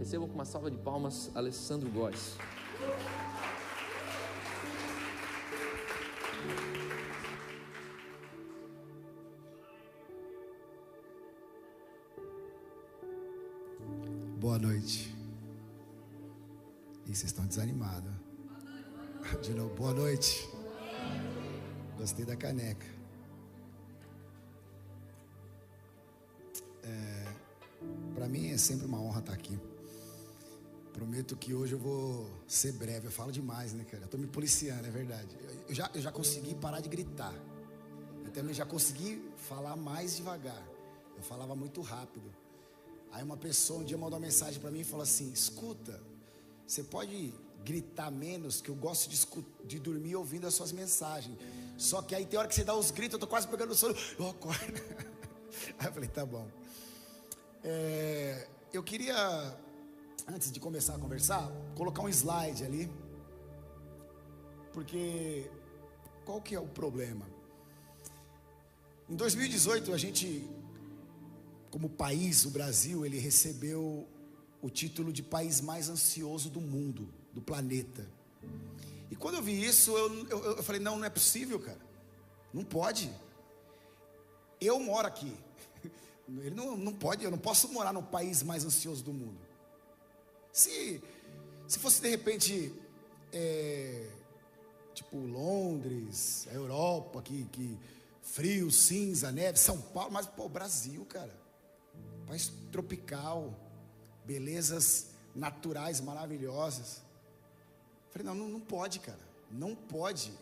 Recebam com uma salva de palmas Alessandro Góes. Boa noite. E vocês estão desanimados. De novo, boa noite. Gostei da caneca. Para mim é sempre uma honra estar aqui. Prometo que hoje eu vou ser breve. Eu falo demais, né, cara? Eu tô me policiando, é verdade. Eu já consegui parar de gritar. Eu também já consegui falar mais devagar. Eu falava muito rápido. Aí uma pessoa um dia mandou uma mensagem para mim e falou assim: escuta, você pode gritar menos, que eu gosto de dormir ouvindo as suas mensagens. Só que aí tem hora que você dá os gritos, eu tô quase pegando o sono, eu acordo. Aí eu falei, tá bom. Eu queria, antes de começar a conversar, colocar um slide ali. Porque qual que é o problema? Em 2018 a gente, como país, o Brasil, ele recebeu o título de país mais ansioso do mundo, do planeta. E quando eu vi isso, eu falei, não é possível, cara. Não pode. Eu moro aqui. Ele não pode, eu não posso morar no país mais ansioso do mundo. Se fosse de repente, tipo Londres, a Europa, que frio, cinza, neve, São Paulo, mas pô, Brasil, cara. País tropical, belezas naturais maravilhosas. Falei, não pode, cara, não pode,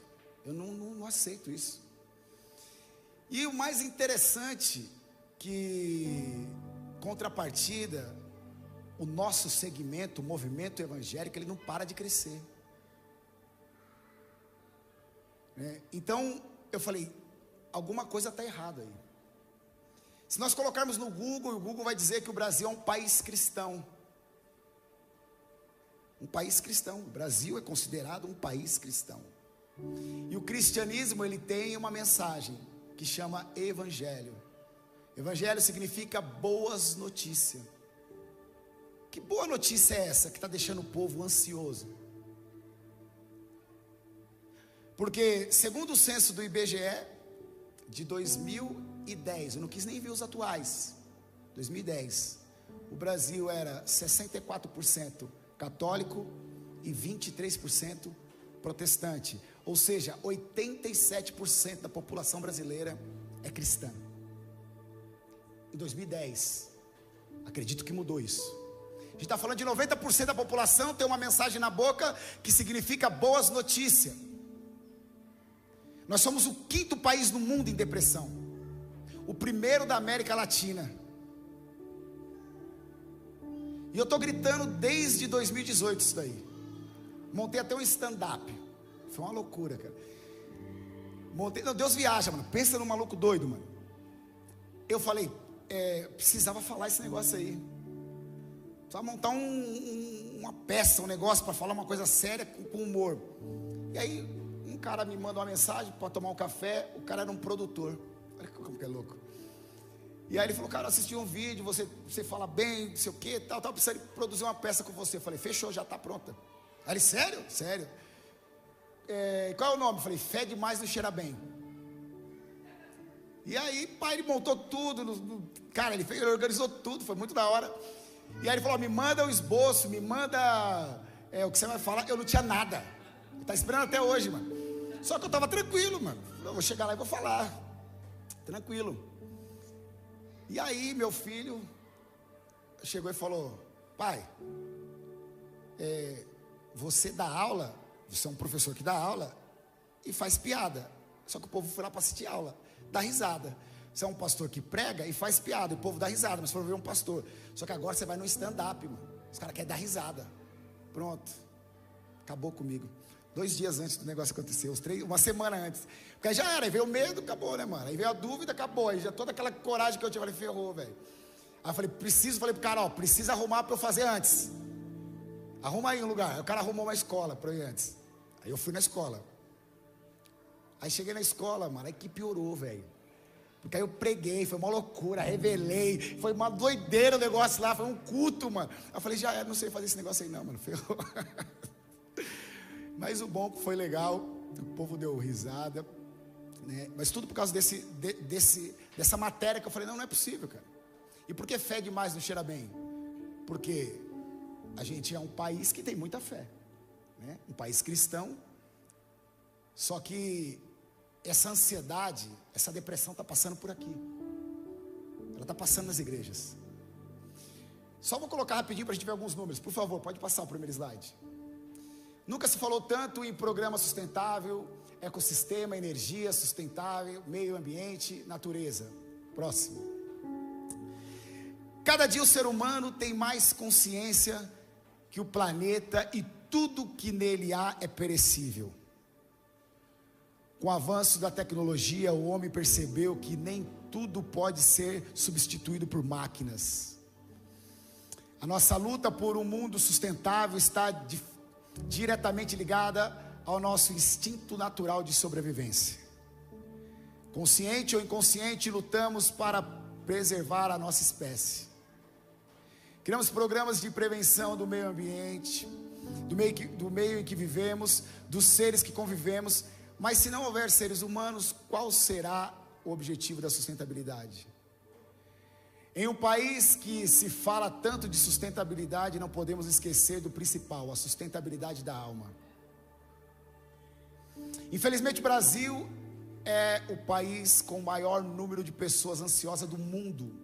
eu não aceito isso. E o mais interessante, que contrapartida, o nosso segmento, o movimento evangélico, ele não para de crescer, né? Então eu falei, alguma coisa está errada aí. Se nós colocarmos no Google, o Google vai dizer que o Brasil é um país cristão. Um país cristão. O Brasil é considerado um país cristão. E o cristianismo, ele tem uma mensagem que chama evangelho. Evangelho significa boas notícias. Que boa notícia é essa que está deixando o povo ansioso? Porque, segundo o censo do IBGE, de 2010, eu não quis nem ver os atuais, 2010, o Brasil era 64% católico e 23% protestante, ou seja, 87% da população brasileira é cristã. Em 2010, acredito que mudou isso. A gente está falando de 90% da população ter uma mensagem na boca que significa boas notícias. Nós somos o 5º país no mundo em depressão, o 1º da América Latina. E eu estou gritando desde 2018 isso daí. Montei até um stand-up. Foi uma loucura, cara. Não, Deus viaja, mano. Pensa num maluco doido, mano. Eu falei, precisava falar esse negócio aí. Precisava montar uma peça, um negócio para falar uma coisa séria com humor. E aí, um cara me manda uma mensagem para tomar um café. O cara era um produtor. Olha como que é louco. E aí ele falou, cara, assisti um vídeo, você fala bem, não sei o que, tal, precisa produzir uma peça com você. Eu falei, fechou, já está pronta. Aí ele, sério? Sério. Qual é o nome? Eu falei, Fé Demais Não Cheira Bem. E aí, pai, ele montou tudo, cara, ele organizou tudo, foi muito da hora. E aí ele falou, me manda o esboço, me manda o que você vai falar. Eu não tinha nada, tá esperando até hoje, mano. Só que eu tava tranquilo, mano. Eu vou chegar lá e vou falar, tranquilo. E aí meu filho chegou e falou, pai, você dá aula, você é um professor que dá aula e faz piada. Só que o povo foi lá para assistir aula, dá risada. Você é um pastor que prega e faz piada, e o povo dá risada, mas foi ver um pastor. Só que agora você vai no stand-up, mano. Os caras querem dar risada. Pronto, acabou comigo. 2 dias antes do negócio acontecer, uma semana antes. Porque aí já era, aí veio o medo, acabou, né, mano? Aí veio a dúvida, acabou. Aí já toda aquela coragem que eu tinha, falei, ferrou, velho. Aí eu falei pro cara, precisa arrumar para eu fazer antes. Arruma aí um lugar. Aí o cara arrumou uma escola para eu ir antes. Aí eu fui na escola. Aí cheguei na escola, mano, aí que piorou, velho. Porque aí eu preguei, foi uma loucura, revelei, foi uma doideira o negócio lá, foi um culto, mano. Eu falei, já não sei fazer esse negócio aí não, mano, ferrou. Mas o bom foi legal, o povo deu risada, né? Mas tudo por causa dessa matéria que eu falei, não é possível, cara. E por que fé demais não cheira bem? Porque a gente é um país que tem muita fé, né? Um país cristão, só que essa ansiedade, essa depressão está passando por aqui. Ela está passando nas igrejas. Só vou colocar rapidinho para a gente ver alguns números. Por favor, pode passar o primeiro slide. Nunca se falou tanto em programa sustentável, ecossistema, energia sustentável, meio ambiente, natureza. Próximo. Cada dia o ser humano tem mais consciência que o planeta e tudo que nele há é perecível. Com o avanço da tecnologia, o homem percebeu que nem tudo pode ser substituído por máquinas. A nossa luta por um mundo sustentável está diretamente ligada ao nosso instinto natural de sobrevivência. Consciente ou inconsciente, lutamos para preservar a nossa espécie. Criamos programas de prevenção do meio ambiente, do meio em que vivemos, dos seres que convivemos. Mas se não houver seres humanos, qual será o objetivo da sustentabilidade? Em um país que se fala tanto de sustentabilidade, não podemos esquecer do principal, a sustentabilidade da alma. Infelizmente o Brasil é o país com o maior número de pessoas ansiosas do mundo.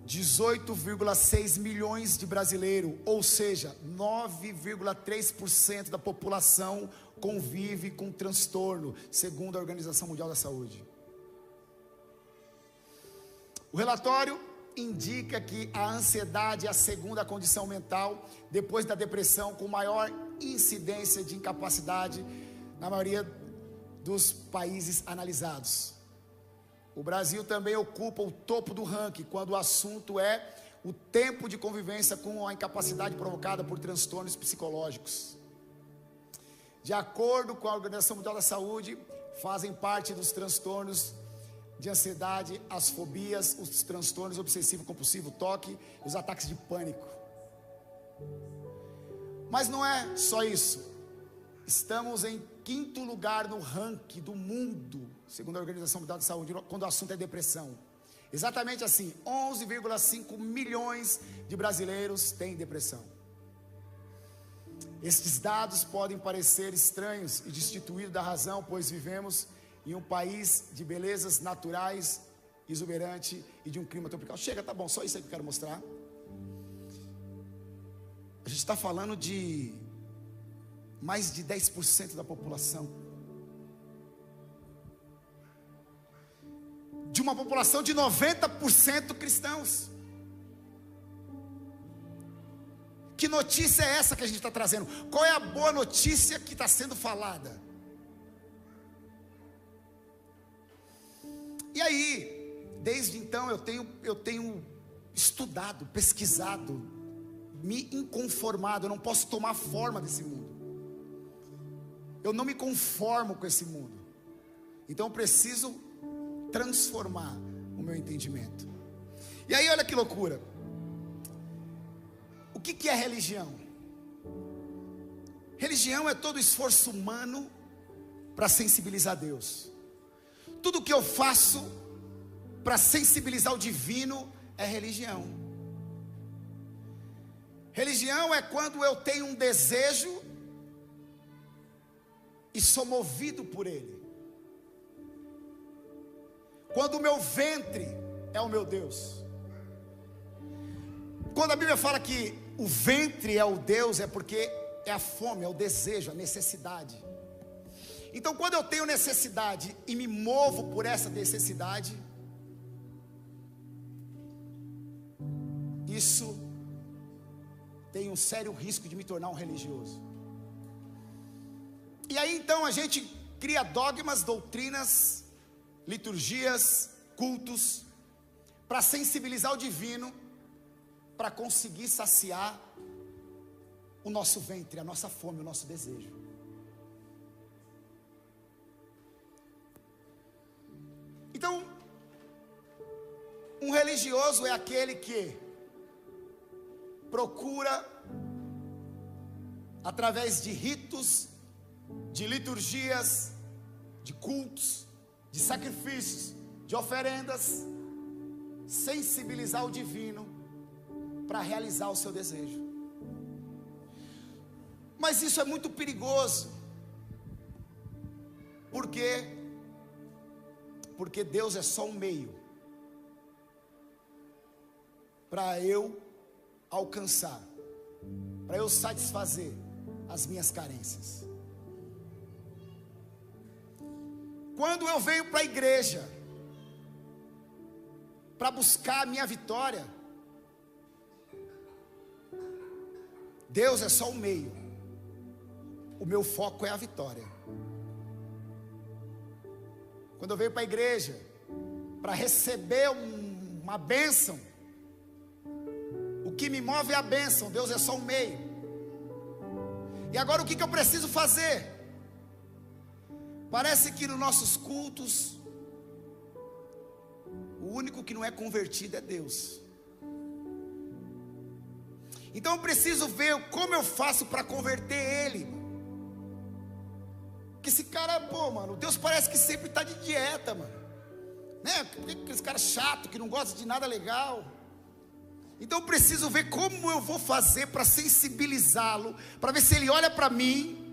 18,6 milhões de brasileiros, ou seja, 9,3% da população convive com transtorno, segundo a Organização Mundial da Saúde. O relatório indica que a ansiedade é a segunda condição mental, depois da depressão, com maior incidência de incapacidade na maioria dos países analisados. O Brasil também ocupa o topo do ranking quando o assunto é o tempo de convivência com a incapacidade provocada por transtornos psicológicos. De acordo com a Organização Mundial da Saúde, fazem parte dos transtornos de ansiedade, as fobias, os transtornos obsessivo-compulsivo, toque, os ataques de pânico. Mas não é só isso. Estamos em 5º lugar no ranking do mundo, segundo a Organização Mundial da Saúde, quando o assunto é depressão. Exatamente assim, 11,5 milhões de brasileiros têm depressão. Estes dados podem parecer estranhos e destituídos da razão, pois vivemos em um país de belezas naturais, exuberante e de um clima tropical. Chega, tá bom, só isso aí que eu quero mostrar. A gente está falando de mais de 10% da população, de uma população de 90% cristãos. Que notícia é essa que a gente está trazendo? Qual é a boa notícia que está sendo falada? E aí, desde então eu tenho estudado, pesquisado, me inconformado. Eu não posso tomar forma desse mundo. Eu não me conformo com esse mundo. Então eu preciso transformar o meu entendimento. E aí olha que loucura. O que é religião? Religião é todo esforço humano para sensibilizar Deus. Tudo que eu faço para sensibilizar o divino é religião. Religião é quando eu tenho um desejo e sou movido por ele. Quando o meu ventre é o meu Deus. Quando a Bíblia fala que o ventre é o Deus, é porque é a fome, é o desejo, a necessidade. Então quando eu tenho necessidade e me movo por essa necessidade, isso tem um sério risco de me tornar um religioso. E aí então a gente cria dogmas, doutrinas, liturgias, cultos, para sensibilizar o divino, para conseguir saciar o nosso ventre, a nossa fome, o nosso desejo. Então, um religioso é aquele que procura, através de ritos, de liturgias, de cultos, de sacrifícios, de oferendas, sensibilizar o divino para realizar o seu desejo. Mas isso é muito perigoso. Por quê? Porque Deus é só um meio para eu alcançar, para eu satisfazer as minhas carências. Quando eu venho para a igreja para buscar a minha vitória, Deus é só um meio, o meu foco é a vitória. Quando eu venho para a igreja para receber uma bênção, o que me move é a bênção, Deus é só um meio. E agora o que eu preciso fazer? Parece que nos nossos cultos, o único que não é convertido é Deus. Então eu preciso ver como eu faço para converter ele. Porque esse cara, mano, Deus parece que sempre está de dieta, mano, né? Esse cara chato, que não gosta de nada legal. Então eu preciso ver como eu vou fazer para sensibilizá-lo, para ver se ele olha para mim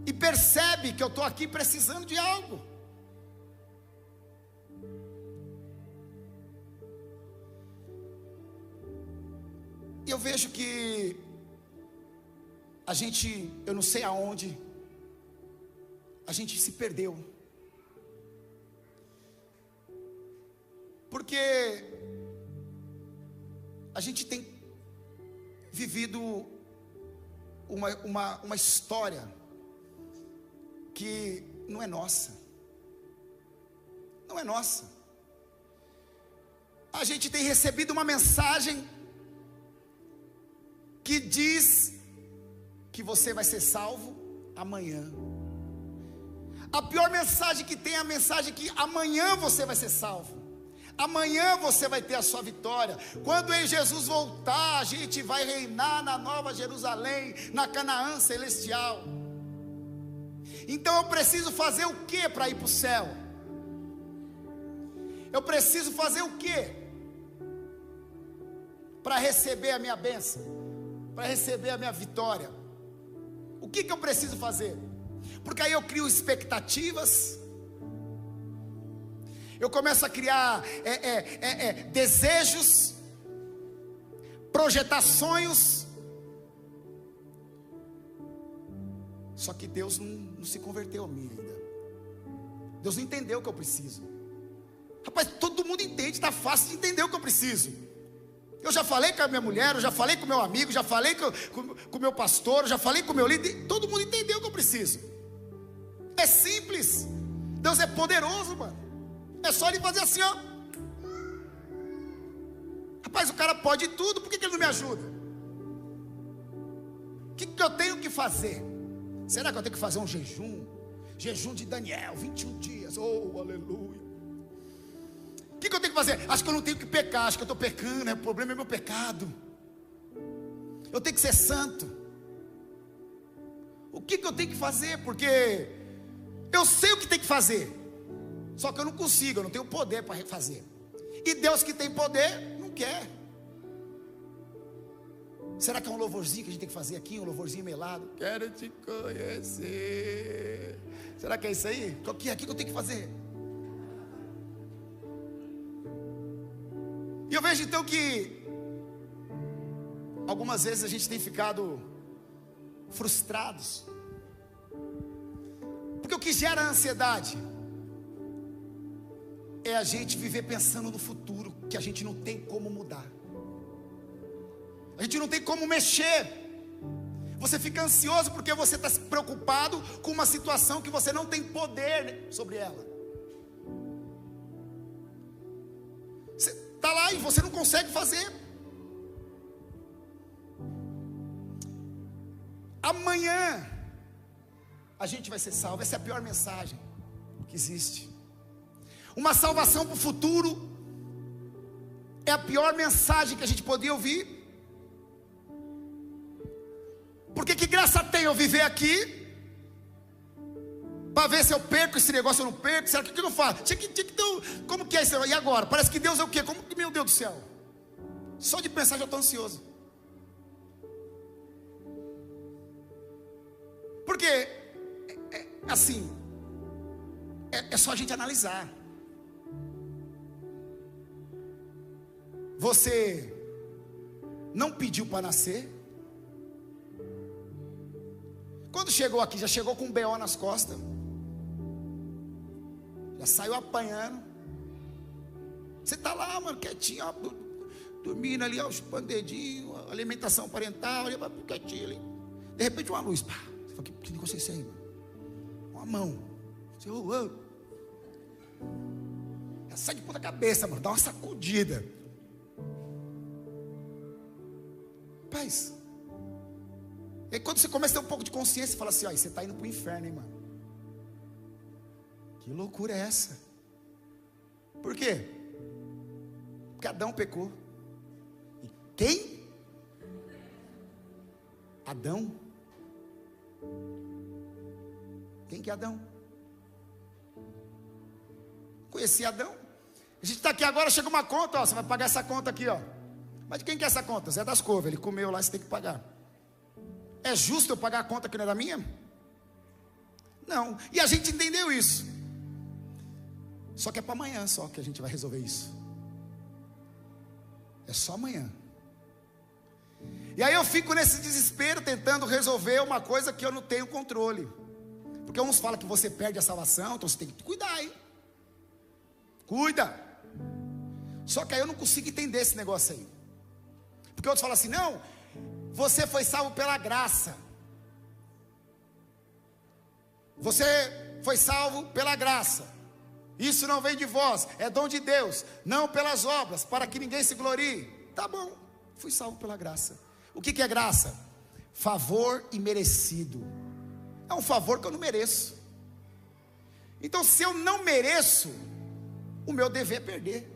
e percebe que eu estou aqui precisando de algo. E eu vejo que a gente, eu não sei aonde, a gente se perdeu. Porque a gente tem vivido uma história que não é nossa. Não é nossa. A gente tem recebido uma mensagem que diz que você vai ser salvo amanhã. A pior mensagem que tem é a mensagem que amanhã você vai ser salvo. Amanhã você vai ter a sua vitória. Quando em Jesus voltar, a gente vai reinar na Nova Jerusalém, na Canaã celestial. Então eu preciso fazer o que para ir para o céu? Eu preciso fazer o que para receber a minha bênção, para receber a minha vitória? O que eu preciso fazer? Porque aí eu crio expectativas, eu começo a criar desejos, projetar sonhos. Só que Deus não se converteu a mim ainda. Deus não entendeu o que eu preciso. Rapaz, todo mundo entende, está fácil de entender o que eu preciso. Eu já falei com a minha mulher, eu já falei com o meu amigo, já falei com o meu pastor, eu já falei com o meu líder. Todo mundo entendeu o que eu preciso. É simples. Deus é poderoso, mano. É só ele fazer assim, ó. Rapaz, o cara pode tudo, por que ele não me ajuda? O que eu tenho que fazer? Será que eu tenho que fazer um jejum? Jejum de Daniel, 21 dias, oh, aleluia. O que eu tenho que fazer? Acho que eu não tenho que pecar, acho que eu estou pecando, o problema é meu pecado. Eu tenho que ser santo. O que eu tenho que fazer? Porque eu sei o que tem que fazer, só que eu não consigo, eu não tenho poder para fazer. E Deus que tem poder, não quer. Será que é um louvorzinho que a gente tem que fazer aqui? Um louvorzinho melado? Quero te conhecer. Será que é isso aí? Aqui que eu tenho que fazer. E eu vejo então que algumas vezes a gente tem ficado frustrados, porque o que gera ansiedade é a gente viver pensando no futuro, que a gente não tem como mudar, a gente não tem como mexer. Você fica ansioso porque você está preocupado com uma situação que você não tem poder sobre ela. Você está lá e você não consegue fazer. Amanhã a gente vai ser salvo. Essa é a pior mensagem que existe. Uma salvação para o futuro é a pior mensagem que a gente podia ouvir. Porque que graça tem eu viver aqui para ver se eu perco esse negócio ou não perco? Será que eu faço? Como que é isso? E agora? Parece que Deus é o quê? Como que, meu Deus do céu? Só de pensar já estou ansioso. Porque assim, é só a gente analisar. Você não pediu para nascer. Quando chegou aqui, já chegou com um BO nas costas. Já saiu apanhando. Você está lá, mano, quietinho, ó, dormindo ali, ó, chupando dedinho, alimentação parental, ali, quietinho ali. De repente uma luz, pá. Você fala, que negócio é esse aí, mano? Uma mão. Você, já sai de ponta cabeça, mano, dá uma sacudida. Paz. E quando você começa a ter um pouco de consciência, você fala assim, ó, você está indo para o inferno, hein, mano? Que loucura é essa? Por quê? Porque Adão pecou. E quem? Adão. Quem que é Adão? Conheci Adão. A gente está aqui agora, chega uma conta, ó, você vai pagar essa conta aqui, ó. Mas de quem que é essa conta? Zé das Couves, ele comeu lá, você tem que pagar. É justo eu pagar a conta que não é da minha? Não. E a gente entendeu isso. Só que é para amanhã só que a gente vai resolver isso. É só amanhã. E aí eu fico nesse desespero tentando resolver uma coisa que eu não tenho controle. Porque uns falam que você perde a salvação, então você tem que cuidar, hein? Cuida. Só que aí eu não consigo entender esse negócio aí. Porque outros falam assim, não, você foi salvo pela graça. Você foi salvo pela graça. Isso não vem de vós, é dom de Deus, não pelas obras, para que ninguém se glorie. Tá bom, fui salvo pela graça. O que é graça? Favor imerecido. É um favor que eu não mereço. Então, se eu não mereço, o meu dever é perder.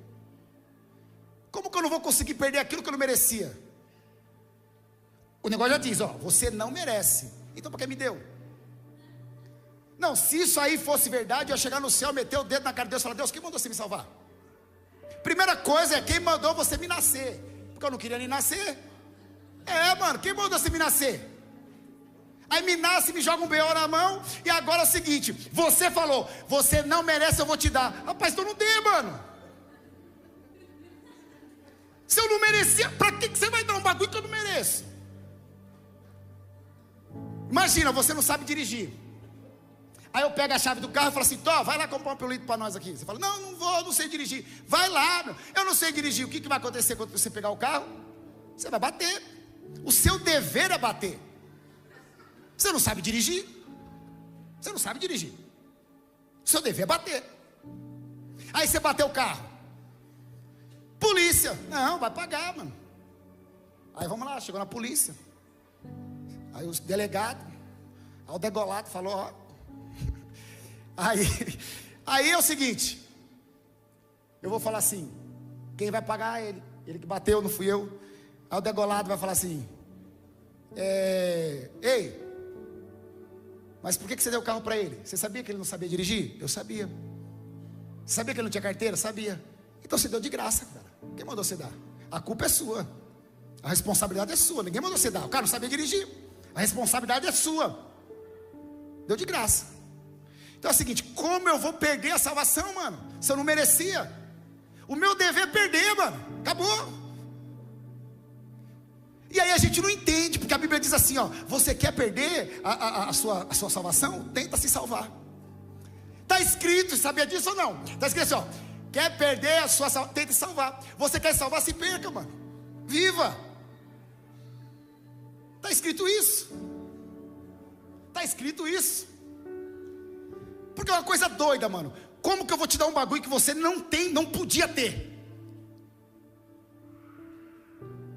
Como que eu não vou conseguir perder aquilo que eu não merecia? O negócio já diz, ó, você não merece. Então para que me deu? Não, se isso aí fosse verdade, eu ia chegar no céu, meter o dedo na cara de Deus e falar, Deus, quem mandou você me salvar? Primeira coisa é quem mandou você me nascer. Porque eu não queria nem nascer. Mano, quem mandou você me nascer? Aí me nasce, me joga um BO na mão. E agora é o seguinte, você falou, você não merece, eu vou te dar. Rapaz, então não dê, mano. Se eu não merecia, para que você vai dar um bagulho que eu não mereço? Imagina, você não sabe dirigir. Aí eu pego a chave do carro e falo assim, Tó, vai lá comprar um pirulito para nós aqui. Você fala, não, não vou, não sei dirigir. Vai lá, meu, eu não sei dirigir. O que vai acontecer quando você pegar o carro? Você vai bater. O seu dever é bater. Você não sabe dirigir. Você não sabe dirigir. O seu dever é bater. Aí você bateu o carro. Polícia. Não, vai pagar, mano. Aí vamos lá, chegou na polícia. Aí os delegados, aí o degolado falou, ó. Aí é o seguinte, eu vou falar assim, quem vai pagar é ele. Ele que bateu, não fui eu. Aí o degolado vai falar assim, ei, mas por que você deu o carro para ele? Você sabia que ele não sabia dirigir? Eu sabia. Você sabia que ele não tinha carteira? Sabia. Então você deu de graça, cara. Quem mandou você dar? A culpa é sua. A responsabilidade é sua. Ninguém mandou você dar. O cara não sabia dirigir. A responsabilidade é sua. Deu de graça. Então é o seguinte, como eu vou perder a salvação, mano? Se eu não merecia. O meu dever é perder, mano. Acabou. E aí a gente não entende, porque a Bíblia diz assim, ó, você quer perder a sua salvação? Tenta se salvar. Está escrito, sabia disso ou não? Está escrito assim, ó, quer perder a sua salvação? Tenta se salvar. Você quer salvar, se perca, mano. Viva. Está escrito isso. Está escrito isso. Porque é uma coisa doida, mano. Como que eu vou te dar um bagulho que você não tem, não podia ter?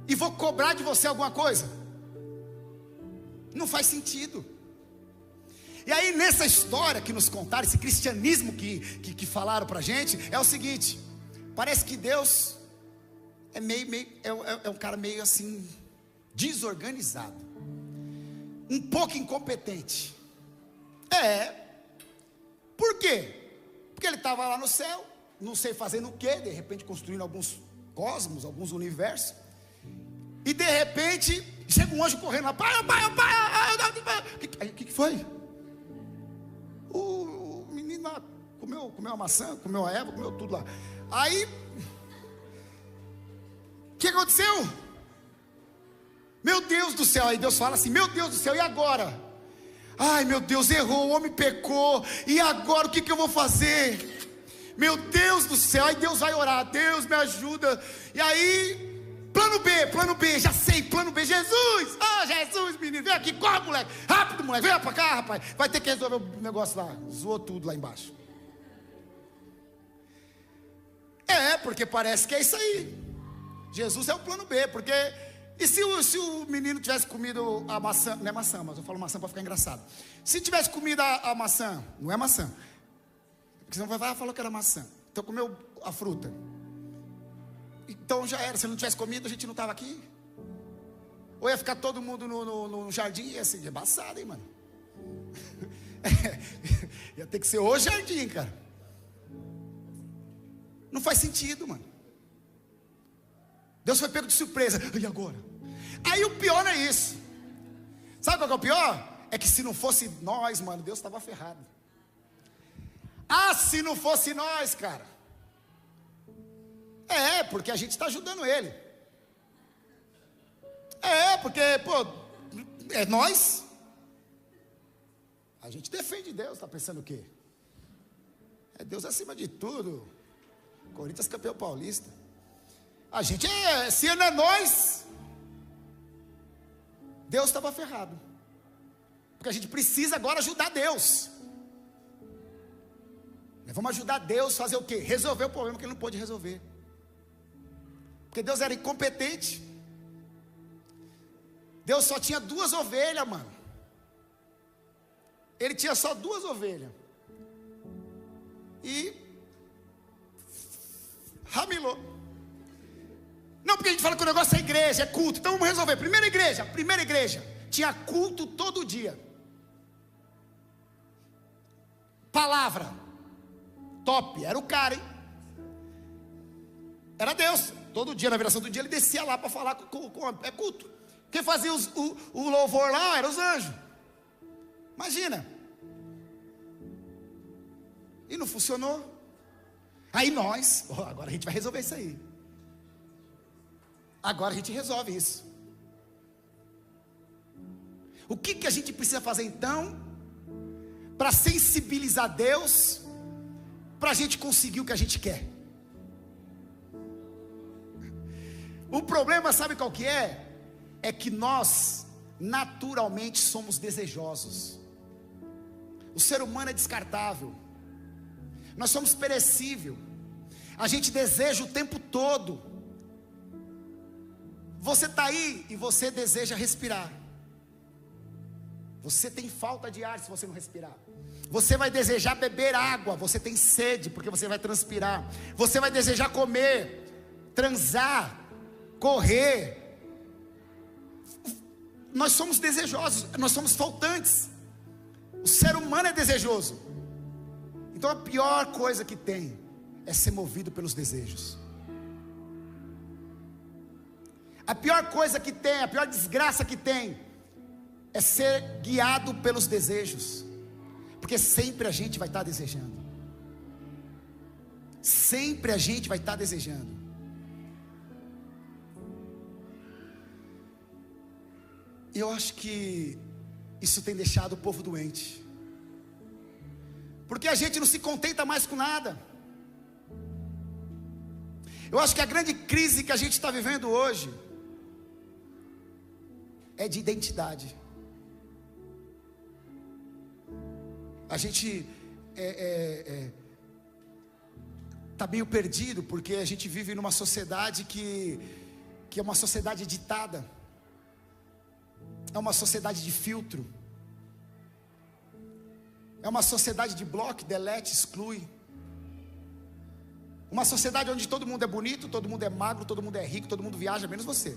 E vou cobrar de você alguma coisa? Não faz sentido. E aí nessa história que nos contaram, esse cristianismo que falaram pra gente, é o seguinte: parece que Deus é um cara meio assim, desorganizado, um pouco incompetente. Por quê? Porque ele estava lá no céu, não sei fazendo o quê, de repente construindo alguns cosmos, alguns universos, e de repente chega um anjo correndo lá, pai, o que foi? O menino lá comeu a maçã, comeu a erva, comeu tudo lá. Aí, o que aconteceu? Meu Deus do céu. Aí Deus fala assim: meu Deus do céu, e agora? Ai meu Deus, errou, o homem pecou, e agora o que eu vou fazer? Meu Deus do céu. Aí Deus vai orar: Deus me ajuda. E aí, plano B, já sei, plano B, Jesus, Jesus, menino, vem aqui, corre moleque, rápido moleque, vem pra cá rapaz, vai ter que resolver o negócio lá, zoou tudo lá embaixo. Porque parece que é isso aí, Jesus é o plano B, porque, e se o menino tivesse comido a maçã, não é maçã, mas eu falo maçã para ficar engraçado, se tivesse comido a maçã, não é maçã, porque senão vai falar que era maçã, então comeu a fruta, então já era, se não tivesse comido a gente não estava aqui, ou ia ficar todo mundo no jardim, ia ser embaçado, hein mano, ia ter que ser o jardim, cara, não faz sentido, mano. Deus foi pego de surpresa, e agora? Aí o pior é isso, sabe qual que é o pior? É que se não fosse nós, mano, Deus estava ferrado. Se não fosse nós, cara, porque a gente está ajudando ele, porque, é nós, a gente defende Deus, está pensando o quê? É Deus acima de tudo, Corinthians campeão paulista, a gente se não é nós, Deus estava ferrado, porque a gente precisa agora ajudar Deus. Vamos ajudar Deus a fazer o quê? Resolver o problema que ele não pôde resolver, porque Deus era incompetente. Deus só tinha 2 ovelhas, mano. Ele tinha só 2 ovelhas e ramilou. Não, porque a gente fala que o negócio é igreja, é culto. Então vamos resolver. Primeira igreja tinha culto todo dia, palavra top, era o cara, hein? Era Deus, todo dia na viração do dia ele descia lá para falar com culto. Quem fazia o louvor lá eram os anjos. Imagina. E não funcionou. Aí nós, agora a gente vai resolver isso aí. Agora a gente resolve isso. O que a gente precisa fazer então para sensibilizar Deus, para a gente conseguir o que a gente quer? O problema, sabe qual que é? É que nós naturalmente somos desejosos. O ser humano é descartável. Nós somos perecível. A gente deseja o tempo todo. Você está aí e você deseja respirar. Você tem falta de ar se você não respirar. Você vai desejar beber água. Você tem sede porque você vai transpirar. Você vai desejar comer, transar, correr. Nós somos desejosos, nós somos faltantes. O ser humano é desejoso. Então a pior coisa que tem é ser movido pelos desejos. A pior coisa que tem, a pior desgraça que tem é ser guiado pelos desejos. Porque sempre a gente vai estar desejando. Sempre a gente vai estar desejando. E eu acho que isso tem deixado o povo doente. Porque a gente não se contenta mais com nada. Eu acho que a grande crise que a gente está vivendo hoje é de identidade. A gente está meio perdido, porque a gente vive numa sociedade que é uma sociedade ditada. É uma sociedade de filtro. É uma sociedade de bloco, delete, exclui. Uma sociedade onde todo mundo é bonito, todo mundo é magro, todo mundo é rico, todo mundo viaja, menos você.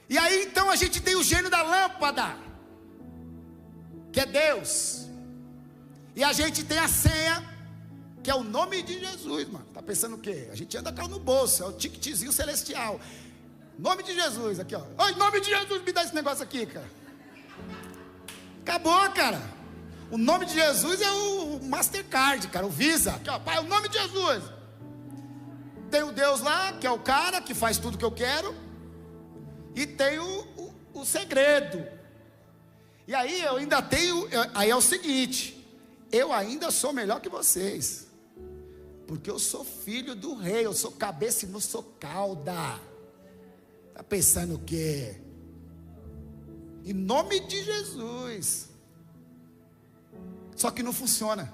E aí então a gente tem o gênio da lâmpada, que é Deus. E a gente tem a senha, que é o nome de Jesus, mano. Tá pensando o quê? A gente anda com no bolso, é o ticketzinho celestial. Nome de Jesus, aqui ó. Oi, nome de Jesus, me dá esse negócio aqui, cara. Acabou, cara. O nome de Jesus é o Mastercard, cara, o Visa. Aqui ó, pai, o nome de Jesus. Tem o Deus lá, que é o cara que faz tudo que eu quero. E tem o segredo. E aí eu ainda tenho, aí é o seguinte, eu ainda sou melhor que vocês. Porque eu sou filho do rei, eu sou cabeça e não sou cauda. Tá pensando o quê? Em nome de Jesus. Só que não funciona.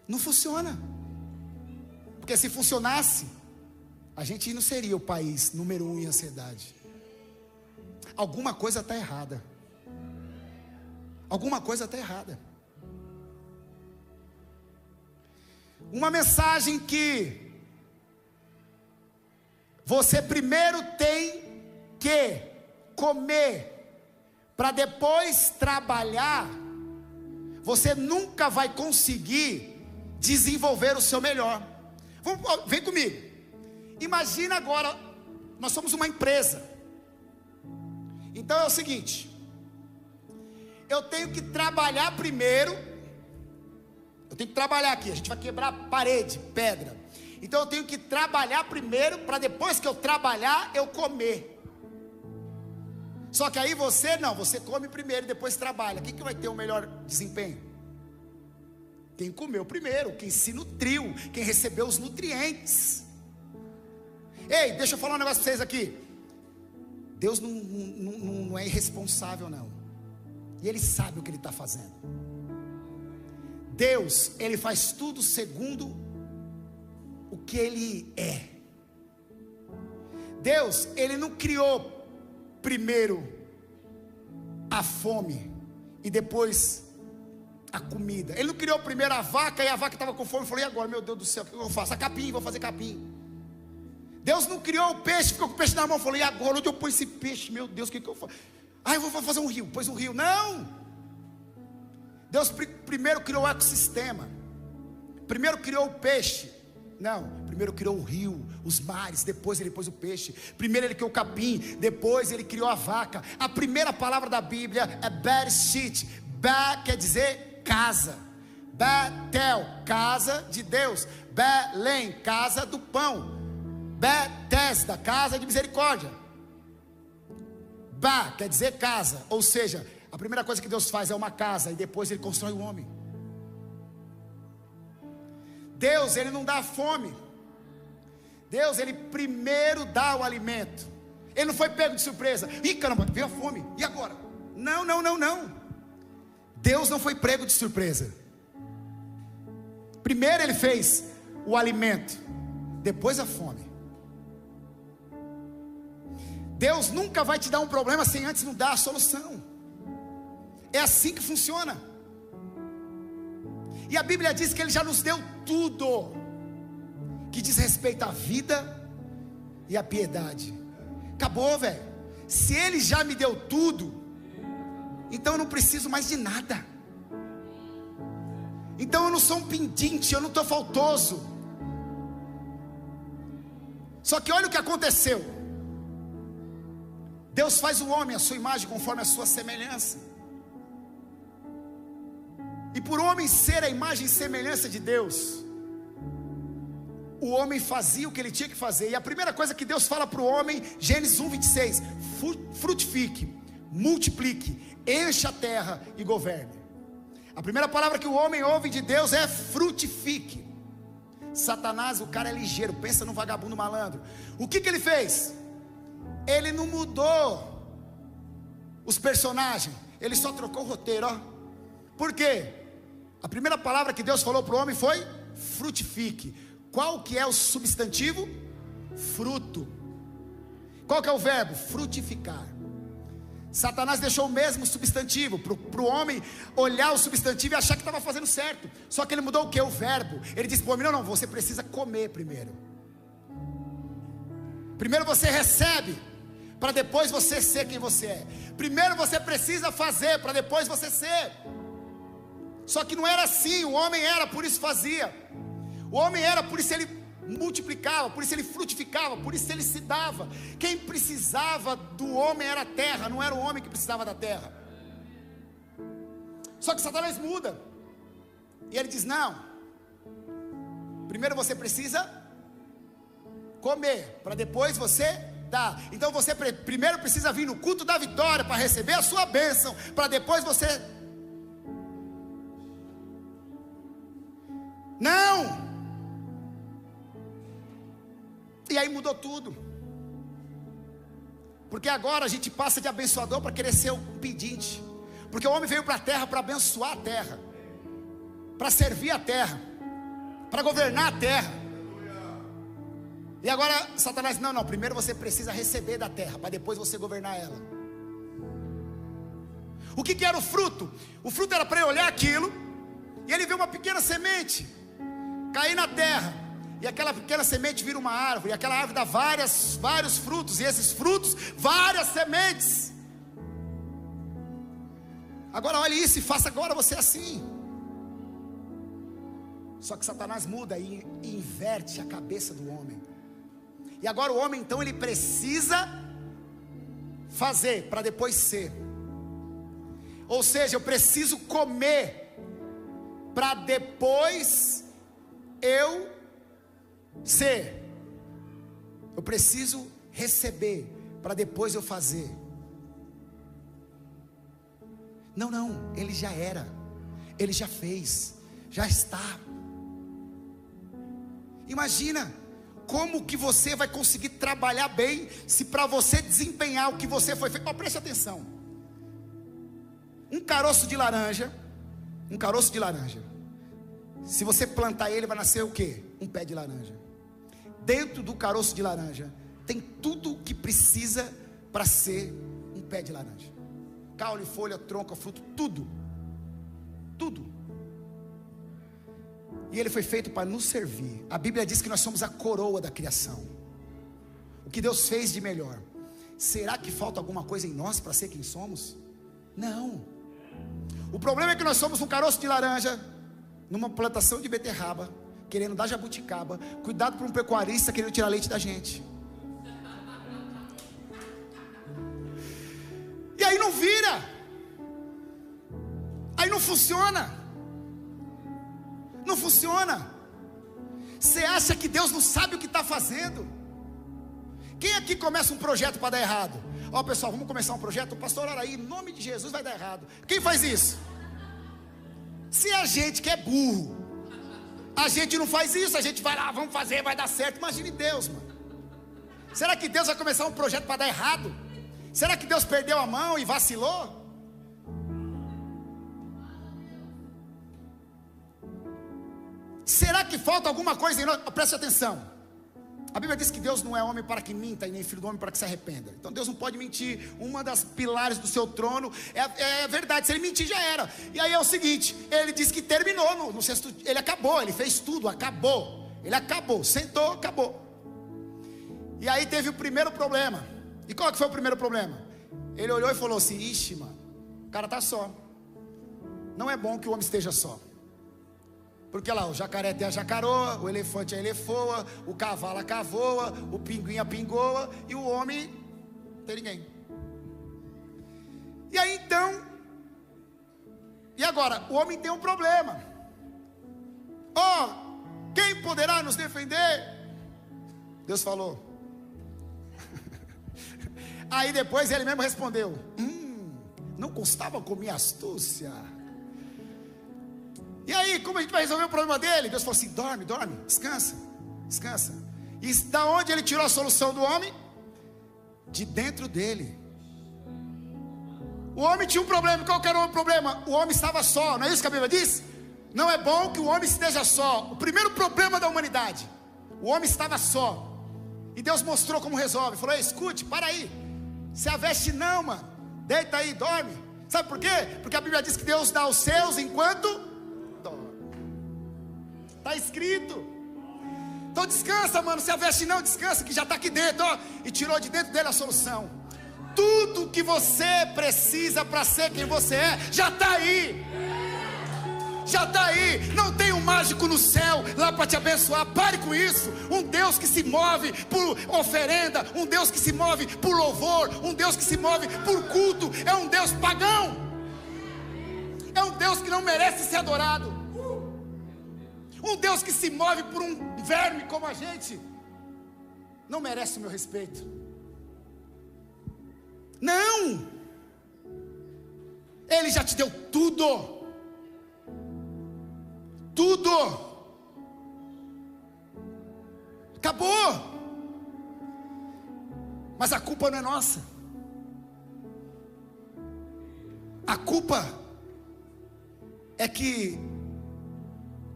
Não funciona. Porque se funcionasse, a gente não seria o país número 1 em ansiedade. Alguma coisa está errada. Alguma coisa está errada. Uma mensagem que você primeiro tem que comer para depois trabalhar. Você nunca vai conseguir desenvolver o seu melhor. Vem comigo. Imagina agora, nós somos uma empresa. Então é o seguinte, eu tenho que trabalhar primeiro. Eu tenho que trabalhar aqui, a gente vai quebrar parede, pedra. Então eu tenho que trabalhar primeiro, para depois que eu trabalhar, eu comer. Só que aí você não, você come primeiro e depois trabalha. Quem que vai ter o melhor desempenho? Quem comeu primeiro, quem se nutriu, quem recebeu os nutrientes. Ei, deixa eu falar um negócio para vocês aqui. Deus não é irresponsável não. E Ele sabe o que Ele está fazendo. Deus, Ele faz tudo segundo o que Ele é. Deus, Ele não criou primeiro a fome e depois a comida. Ele não criou primeiro a vaca, e a vaca estava com fome, falou, e agora, meu Deus do céu, o que eu faço? Vou fazer capim. Deus não criou o peixe, ficou com o peixe na mão, falou, e agora, onde eu ponho esse peixe? Meu Deus, o que eu faço? Eu vou fazer um rio, pôs um rio. Não! Deus primeiro criou o ecossistema. Primeiro criou o peixe. Não, primeiro criou o rio, os mares, depois Ele pôs o peixe. Primeiro Ele criou o capim, depois Ele criou a vaca. A primeira palavra da Bíblia é Bereshit. Be quer dizer casa. Betel, casa de Deus. Belém, casa do pão. Betesda, casa de misericórdia. Ba quer dizer casa, ou seja, a primeira coisa que Deus faz é uma casa e depois Ele constrói o homem. Deus, Ele não dá fome. Deus, Ele primeiro dá o alimento. Ele não foi pego de surpresa. Ih, caramba, veio a fome, e agora? Não. Deus não foi pego de surpresa. Primeiro Ele fez o alimento, depois a fome. Deus nunca vai te dar um problema sem antes não dar a solução. É assim que funciona. E a Bíblia diz que Ele já nos deu tudo que diz respeito à vida e à piedade. Acabou, velho. Se Ele já me deu tudo, então eu não preciso mais de nada. Então eu não sou um pedinte, eu não estou faltoso. Só que olha o que aconteceu. Deus faz o homem à sua imagem, conforme a sua semelhança. E por o homem ser a imagem e semelhança de Deus, o homem fazia o que ele tinha que fazer. E a primeira coisa que Deus fala para o homem, Gênesis 1:26, frutifique, multiplique, encha a terra e governe. A primeira palavra que o homem ouve de Deus é frutifique. Satanás, o cara é ligeiro, pensa no vagabundo malandro. O que ele fez? Ele não mudou os personagens, ele só trocou o roteiro, ó. Por quê? A primeira palavra que Deus falou para o homem foi frutifique. Qual que é o substantivo? Fruto. Qual que é o verbo? Frutificar. Satanás deixou o mesmo substantivo para o homem olhar o substantivo e achar que estava fazendo certo. Só que ele mudou o que? O verbo. Ele disse para o homem: não, você precisa comer primeiro. Primeiro você recebe, para depois você ser quem você é. Primeiro você precisa fazer, para depois você ser. Só que não era assim. O homem era, por isso fazia. O homem era, por isso ele multiplicava, por isso ele frutificava, por isso ele se dava. Quem precisava do homem era a terra, não era o homem que precisava da terra. Só que Satanás muda, e ele diz: não, primeiro você precisa comer, para depois você dar. Então você primeiro precisa vir no culto da vitória para receber a sua bênção, para depois você... Não! E aí mudou tudo. Porque agora a gente passa de abençoador para querer ser um pedinte. Porque o homem veio para a terra para abençoar a terra, para servir a terra, para governar a terra. E agora Satanás: não, primeiro você precisa receber da terra, para depois você governar ela. O que era o fruto? O fruto era para ele olhar aquilo, e ele vê uma pequena semente cair na terra. E aquela pequena semente vira uma árvore, e aquela árvore dá vários frutos, e esses frutos, várias sementes. Agora olhe isso e faça agora você assim. Só que Satanás muda e inverte a cabeça do homem. E agora o homem então ele precisa fazer para depois ser. Ou seja, eu preciso comer para depois eu ser. Eu preciso receber para depois eu fazer. Não, ele já era, ele já fez, já está. Imagina como que você vai conseguir trabalhar bem se para você desempenhar o que você foi feito. Preste atenção. Um caroço de laranja, se você plantar ele, vai nascer o quê? Um pé de laranja. Dentro do caroço de laranja tem tudo o que precisa para ser um pé de laranja: caule, folha, tronco, fruto, tudo. E ele foi feito para nos servir. A Bíblia diz que nós somos a coroa da criação, o que Deus fez de melhor. Será que falta alguma coisa em nós para ser quem somos? Não. O problema é que nós somos um caroço de laranja numa plantação de beterraba, querendo dar jabuticaba. Cuidado para um pecuarista querendo tirar leite da gente. E aí não vira, aí não funciona. Você acha que Deus não sabe o que está fazendo? Quem aqui começa um projeto para dar errado? Pessoal, vamos começar um projeto. O pastor, ora aí, em nome de Jesus vai dar errado. Quem faz isso? Se a gente que é burro, a gente não faz isso. A gente vai lá, vamos fazer, vai dar certo. Imagine Deus, mano. Será que Deus vai começar um projeto para dar errado? Será que Deus perdeu a mão e vacilou? Será que falta alguma coisa em nós? Preste atenção. A Bíblia diz que Deus não é homem para que minta, e nem filho do homem para que se arrependa. Então Deus não pode mentir. Uma das pilares do seu trono é verdade. Se ele mentir, já era. E aí é o seguinte: ele diz que terminou no sexto. Ele acabou, ele fez tudo, acabou. Ele acabou, sentou, acabou. E aí teve o primeiro problema. E qual que foi o primeiro problema? Ele olhou e falou assim: ixi, mano, o cara está só. Não é bom que o homem esteja só. Porque lá, o jacaré tem a jacaroa, o elefante a elefoa, o cavalo a cavoa, o pinguim a pingoa, e o homem não tem ninguém. E aí então, e agora? O homem tem um problema. Quem poderá nos defender? Deus falou. Aí depois ele mesmo respondeu: não constava com minha astúcia. E aí, como a gente vai resolver o problema dele? Deus falou assim: dorme, descansa. E da onde ele tirou a solução do homem? De dentro dele. O homem tinha um problema. Qual que era o problema? O homem estava só, não é isso que a Bíblia diz? Não é bom que o homem esteja só. O primeiro problema da humanidade: o homem estava só. E Deus mostrou como resolve. Falou: escute, para aí. Se a veste não, mano, deita aí, dorme. Sabe por quê? Porque a Bíblia diz que Deus dá os seus enquanto dorme. Está escrito. Então descansa, mano. Se a veste não, descansa, que já está aqui dentro, ó. E tirou de dentro dele a solução. Tudo que você precisa para ser quem você é, já está aí. Já está aí. Não tem um mágico no céu lá para te abençoar. Pare com isso. Um Deus que se move por oferenda, um Deus que se move por louvor, um Deus que se move por culto, é um Deus pagão. É um Deus que não merece ser adorado. Um Deus que se move por um verme como a gente não merece o meu respeito. Não. Ele já te deu tudo. Tudo. Acabou. Mas a culpa não é nossa. A culpa é que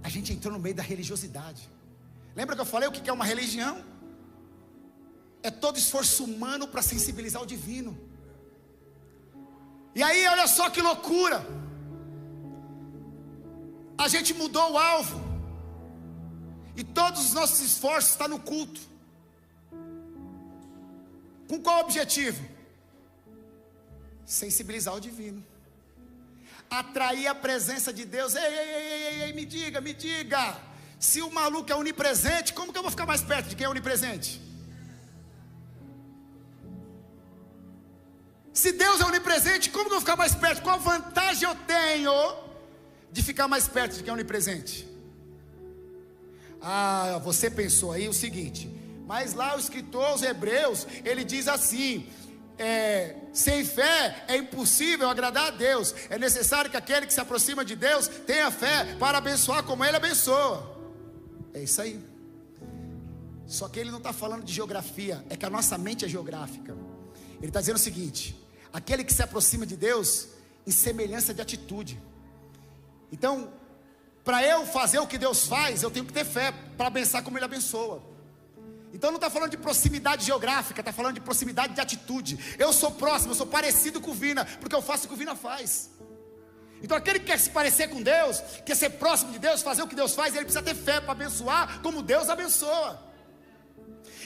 a gente entrou no meio da religiosidade. Lembra que eu falei o que é uma religião? É todo esforço humano para sensibilizar o divino. E aí, olha só que loucura. A gente mudou o alvo. E todos os nossos esforços estão no culto. Com qual objetivo? Sensibilizar o divino. Atrair a presença de Deus. Ei, me diga. Se o maluco é onipresente, como que eu vou ficar mais perto de quem é onipresente? Se Deus é onipresente, como que eu vou ficar mais perto? Qual vantagem eu tenho de ficar mais perto de quem é onipresente? Ah, você pensou aí o seguinte, mas lá o escritor aos Hebreus, ele diz assim: sem fé é impossível agradar a Deus. É necessário que aquele que se aproxima de Deus tenha fé para abençoar como Ele abençoa. É isso aí. Só que ele não está falando de geografia, é que a nossa mente é geográfica. Ele está dizendo o seguinte: aquele que se aproxima de Deus em semelhança de atitude. Então, para eu fazer o que Deus faz, eu tenho que ter fé para abençoar como Ele abençoa. Então não está falando de proximidade geográfica, está falando de proximidade de atitude. Eu sou próximo, eu sou parecido com o Vina, porque eu faço o que o Vina faz. Então aquele que quer se parecer com Deus, quer ser próximo de Deus, fazer o que Deus faz, ele precisa ter fé para abençoar como Deus abençoa.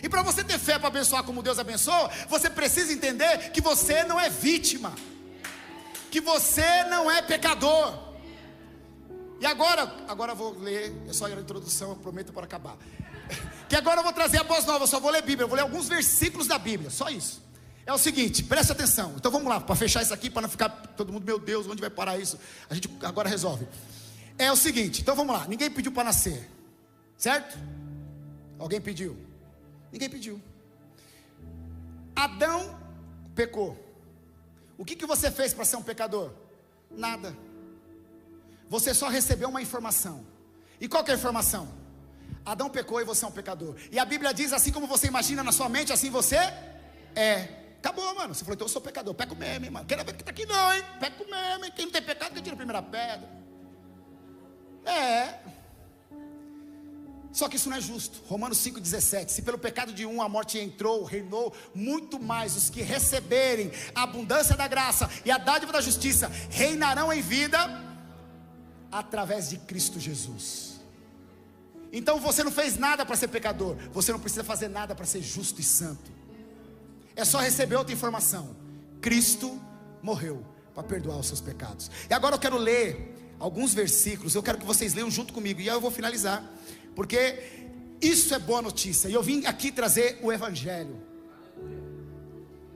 E para você ter fé para abençoar como Deus abençoa, você precisa entender que você não é vítima, que você não é pecador. E agora eu vou ler, é só a introdução, eu prometo para acabar. Que agora eu vou trazer a boas novas, eu só vou ler Bíblia, eu vou ler alguns versículos da Bíblia, só isso. É o seguinte, preste atenção. Então vamos lá, para fechar isso aqui, para não ficar todo mundo, meu Deus, onde vai parar isso? A gente agora resolve. É o seguinte, então vamos lá. Ninguém pediu para nascer, certo? Alguém pediu? Ninguém pediu. Adão pecou. O que você fez para ser um pecador? Nada. Você só recebeu uma informação. E qual que é a informação? Adão pecou e você é um pecador. E a Bíblia diz: assim como você imagina na sua mente, assim você é. Acabou, mano. Você falou: então eu sou pecador. Peco mesmo, hein, mano. Quero ver que tá aqui não, hein. Peco mesmo, hein. Quem não tem pecado, que tira a primeira pedra. Só que isso não é justo. Romanos 5,17: se pelo pecado de um a morte entrou, reinou, muito mais os que receberem a abundância da graça e a dádiva da justiça reinarão em vida através de Cristo Jesus. Então você não fez nada para ser pecador, você não precisa fazer nada para ser justo e santo. É só receber outra informação: Cristo morreu para perdoar os seus pecados. E agora eu quero ler alguns versículos, eu quero que vocês leiam junto comigo, e aí eu vou finalizar, porque isso é boa notícia, e eu vim aqui trazer o Evangelho,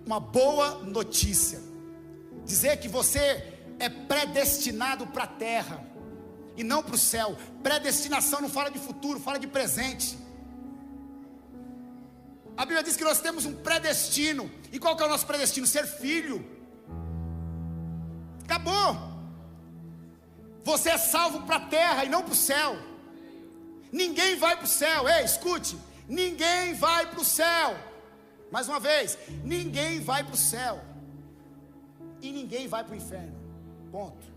uma boa notícia, dizer que você é predestinado para a terra, e não para o céu. Predestinação não fala de futuro, fala de presente. A Bíblia diz que nós temos um predestino. E qual que é o nosso predestino? Ser filho. Acabou. Você é salvo para a terra e não para o céu. Ninguém vai para o céu. Ei, escute: ninguém vai para o céu. Mais uma vez: ninguém vai para o céu e ninguém vai para o inferno. Ponto.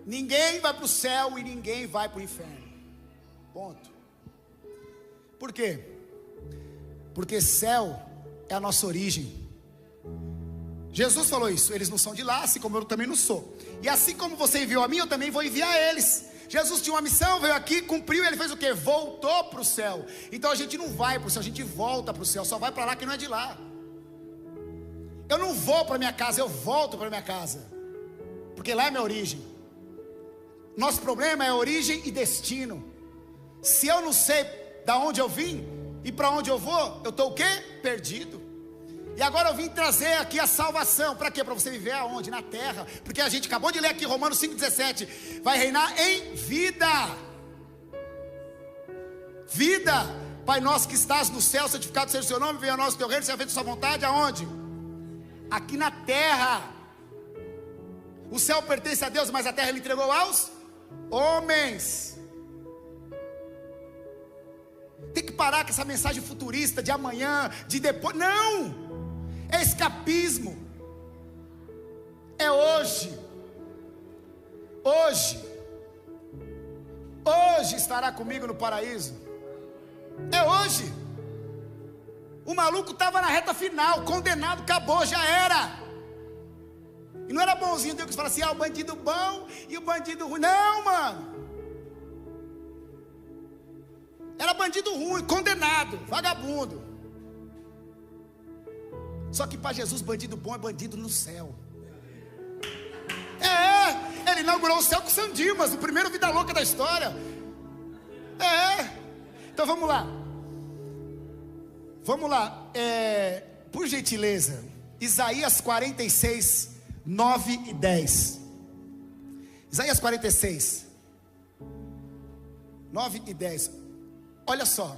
Ninguém vai para o céu e ninguém vai para o inferno. Ponto. Por quê? Porque céu é a nossa origem. Jesus falou isso, eles não são de lá, assim como eu também não sou. E assim como você enviou a mim, eu também vou enviar eles. Jesus tinha uma missão, veio aqui, cumpriu, e ele fez o quê? Voltou para o céu. Então a gente não vai para o céu, a gente volta para o céu, só vai para lá que não é de lá. Eu não vou para minha casa, eu volto para minha casa, porque lá é minha origem. Nosso problema é origem e destino. Se eu não sei da onde eu vim e para onde eu vou, eu estou o quê? Perdido. E agora eu vim trazer aqui a salvação. Para quê? Para você viver aonde? Na terra. Porque a gente acabou de ler aqui Romanos 5,17. Vai reinar em vida. Vida. Pai nosso que estás no céu, santificado seja o seu nome, venha a nós o teu reino, seja feita a sua vontade. Aonde? Aqui na terra. O céu pertence a Deus, mas a terra ele entregou aos homens. Tem que parar com essa mensagem futurista de amanhã, de depois. Não! É escapismo. É hoje. Hoje estará comigo no paraíso. É hoje. O maluco estava na reta final, condenado, acabou, já era. E não era bonzinho, Deus que fala assim, o bandido bom e o bandido ruim. Não, mano. Era bandido ruim, condenado, vagabundo. Só que para Jesus, bandido bom é bandido no céu. Ele inaugurou o céu com San Dimas, o primeiro vida louca da história. Então vamos lá. Por gentileza, Isaías 46, 9 e 10. Isaías 46, 9 e 10. Olha só.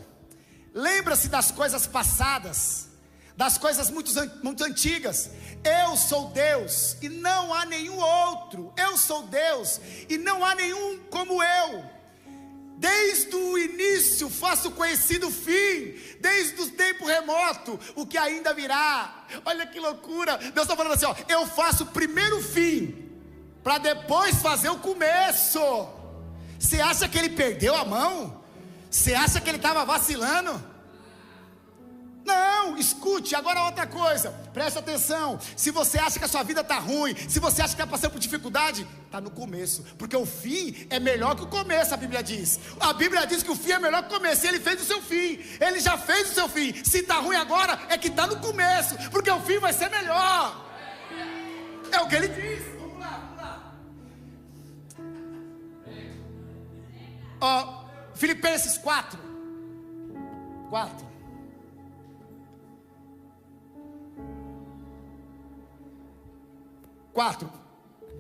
Lembra-se das coisas passadas, das coisas muito antigas. Eu sou Deus e não há nenhum outro. Eu sou Deus e não há nenhum como eu. Desde o início faço conhecido o fim, desde o tempo remoto o que ainda virá. Olha que loucura. Deus está falando assim, eu faço primeiro o fim, para depois fazer o começo. Você acha que ele perdeu a mão? Você acha que ele estava vacilando? Não, escute, agora outra coisa, presta atenção. Se você acha que a sua vida está ruim, se você acha que está passando por dificuldade, está no começo, porque o fim é melhor que o começo, a Bíblia diz. A Bíblia diz que o fim é melhor que o começo, e ele fez o seu fim, ele já fez o seu fim. Se está ruim agora, é que está no começo, porque o fim vai ser melhor. É o que ele diz. Vamos lá. Filipenses 4.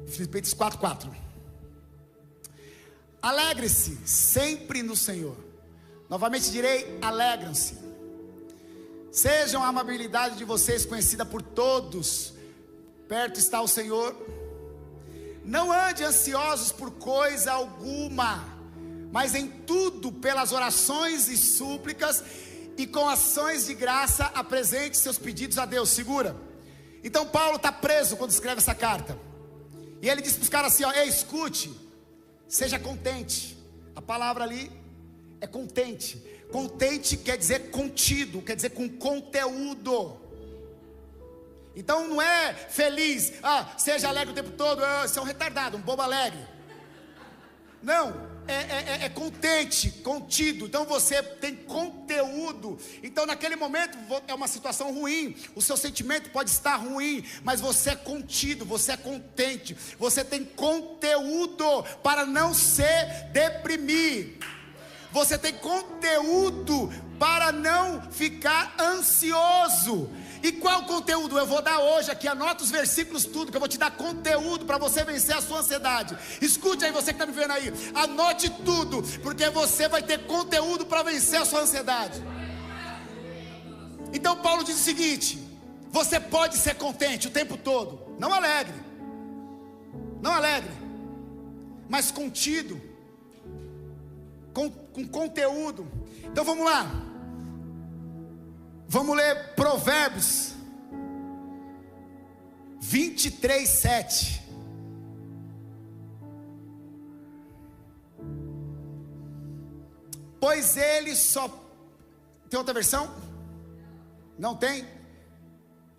Filipenses 4. Alegre-se sempre no Senhor. Novamente direi, alegram-se. Sejam a amabilidade de vocês conhecida por todos. Perto está o Senhor. Não ande ansiosos por coisa alguma, mas em tudo, pelas orações e súplicas, e com ações de graça, apresente seus pedidos a Deus. Segura. Então Paulo está preso quando escreve essa carta. E ele diz para os caras assim, ei, escute, seja contente. A palavra ali é contente. Contente quer dizer contido, quer dizer com conteúdo. Então não é feliz, seja alegre o tempo todo, você é um retardado, um bobo alegre. Não. É contente, contido. Então você tem conteúdo. Então naquele momento é uma situação ruim, o seu sentimento pode estar ruim, mas você é contido, você é contente, você tem conteúdo para não se deprimir. Você tem conteúdo para não ficar ansioso. E qual conteúdo? Eu vou dar hoje aqui, anota os versículos tudo, que eu vou te dar conteúdo para você vencer a sua ansiedade. Escute aí, você que está me vendo aí, anote tudo, porque você vai ter conteúdo para vencer a sua ansiedade. Então Paulo diz o seguinte: você pode ser contente o tempo todo, não alegre, mas contido, com conteúdo. Então vamos lá. Vamos ler Provérbios 23, 7. Pois ele só... Tem outra versão? Não tem?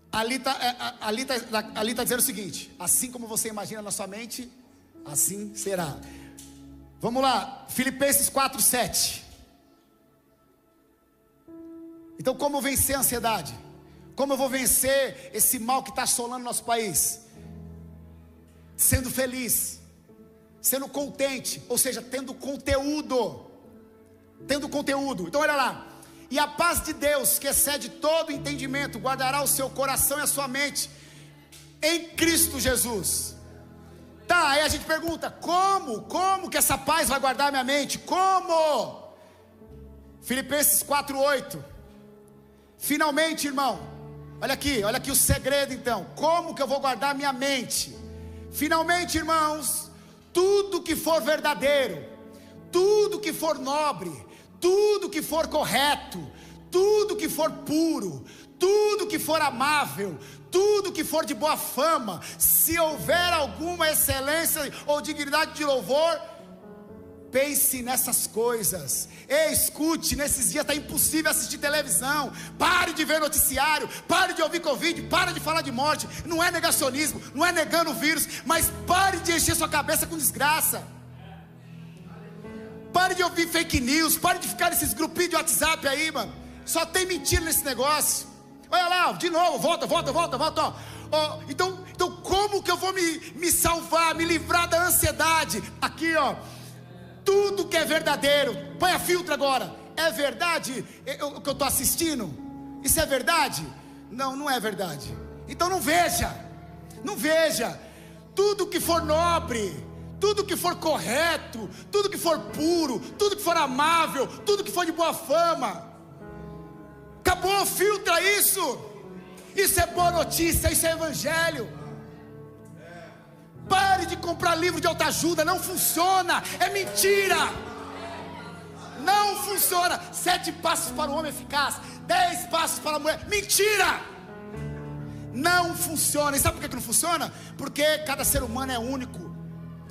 Ali está dizendo o seguinte: assim como você imagina na sua mente, assim será. Vamos lá, Filipenses 4:7. Então, como vencer a ansiedade? Como eu vou vencer esse mal que está assolando nosso país? Sendo feliz, sendo contente, ou seja, tendo conteúdo. Então olha lá: e a paz de Deus, que excede todo entendimento, guardará o seu coração e a sua mente em Cristo Jesus. Tá, aí a gente pergunta: como que essa paz vai guardar minha mente? Como? Filipenses 4:8. Finalmente, irmão, olha aqui o segredo então. Como que eu vou guardar minha mente? Finalmente, irmãos, tudo que for verdadeiro, tudo que for nobre, tudo que for correto, tudo que for puro, tudo que for amável, tudo que for de boa fama, se houver alguma excelência ou dignidade de louvor, pense nessas coisas. Ei, escute, nesses dias está impossível assistir televisão. Pare de ver noticiário, pare de ouvir Covid, pare de falar de morte. Não é negacionismo, não é negando o vírus, mas pare de encher sua cabeça com desgraça. Pare de ouvir fake news, pare de ficar nesses grupinhos de WhatsApp aí, mano. Só tem mentira nesse negócio. Olha lá, de novo, volta. Ó, então como que eu vou me salvar, me livrar da ansiedade? Aqui, ó, tudo que é verdadeiro, põe a filtro agora. É verdade o que eu estou assistindo? Isso é verdade? Não é verdade. Então não veja. Tudo que for nobre, tudo que for correto, tudo que for puro, tudo que for amável, tudo que for de boa fama. Acabou, filtra isso. Isso é boa notícia, isso é evangelho. Pare de comprar livro de autoajuda, não funciona, é mentira. Não funciona. 7 passos para o homem eficaz, 10 passos para a mulher, mentira. Não funciona. E sabe por que não funciona? Porque cada ser humano é único.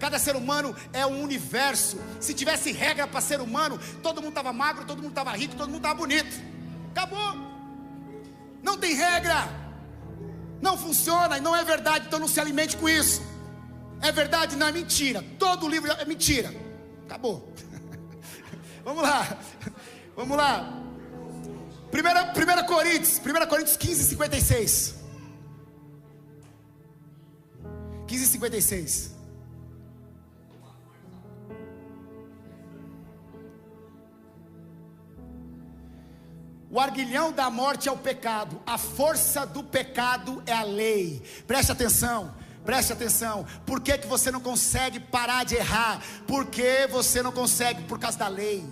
Cada ser humano é um universo. Se tivesse regra para ser humano, todo mundo estava magro, todo mundo estava rico, todo mundo estava bonito. Acabou. Não tem regra. Não funciona e não é verdade. Então não se alimente com isso. É verdade? Não, é mentira. Todo livro é mentira. Acabou. Vamos lá. 1 Coríntios 15:56. 15:56. O arguilhão da morte é o pecado, a força do pecado é a lei. Preste atenção. Por que você não consegue parar de errar? Por que você não consegue? Por causa da lei,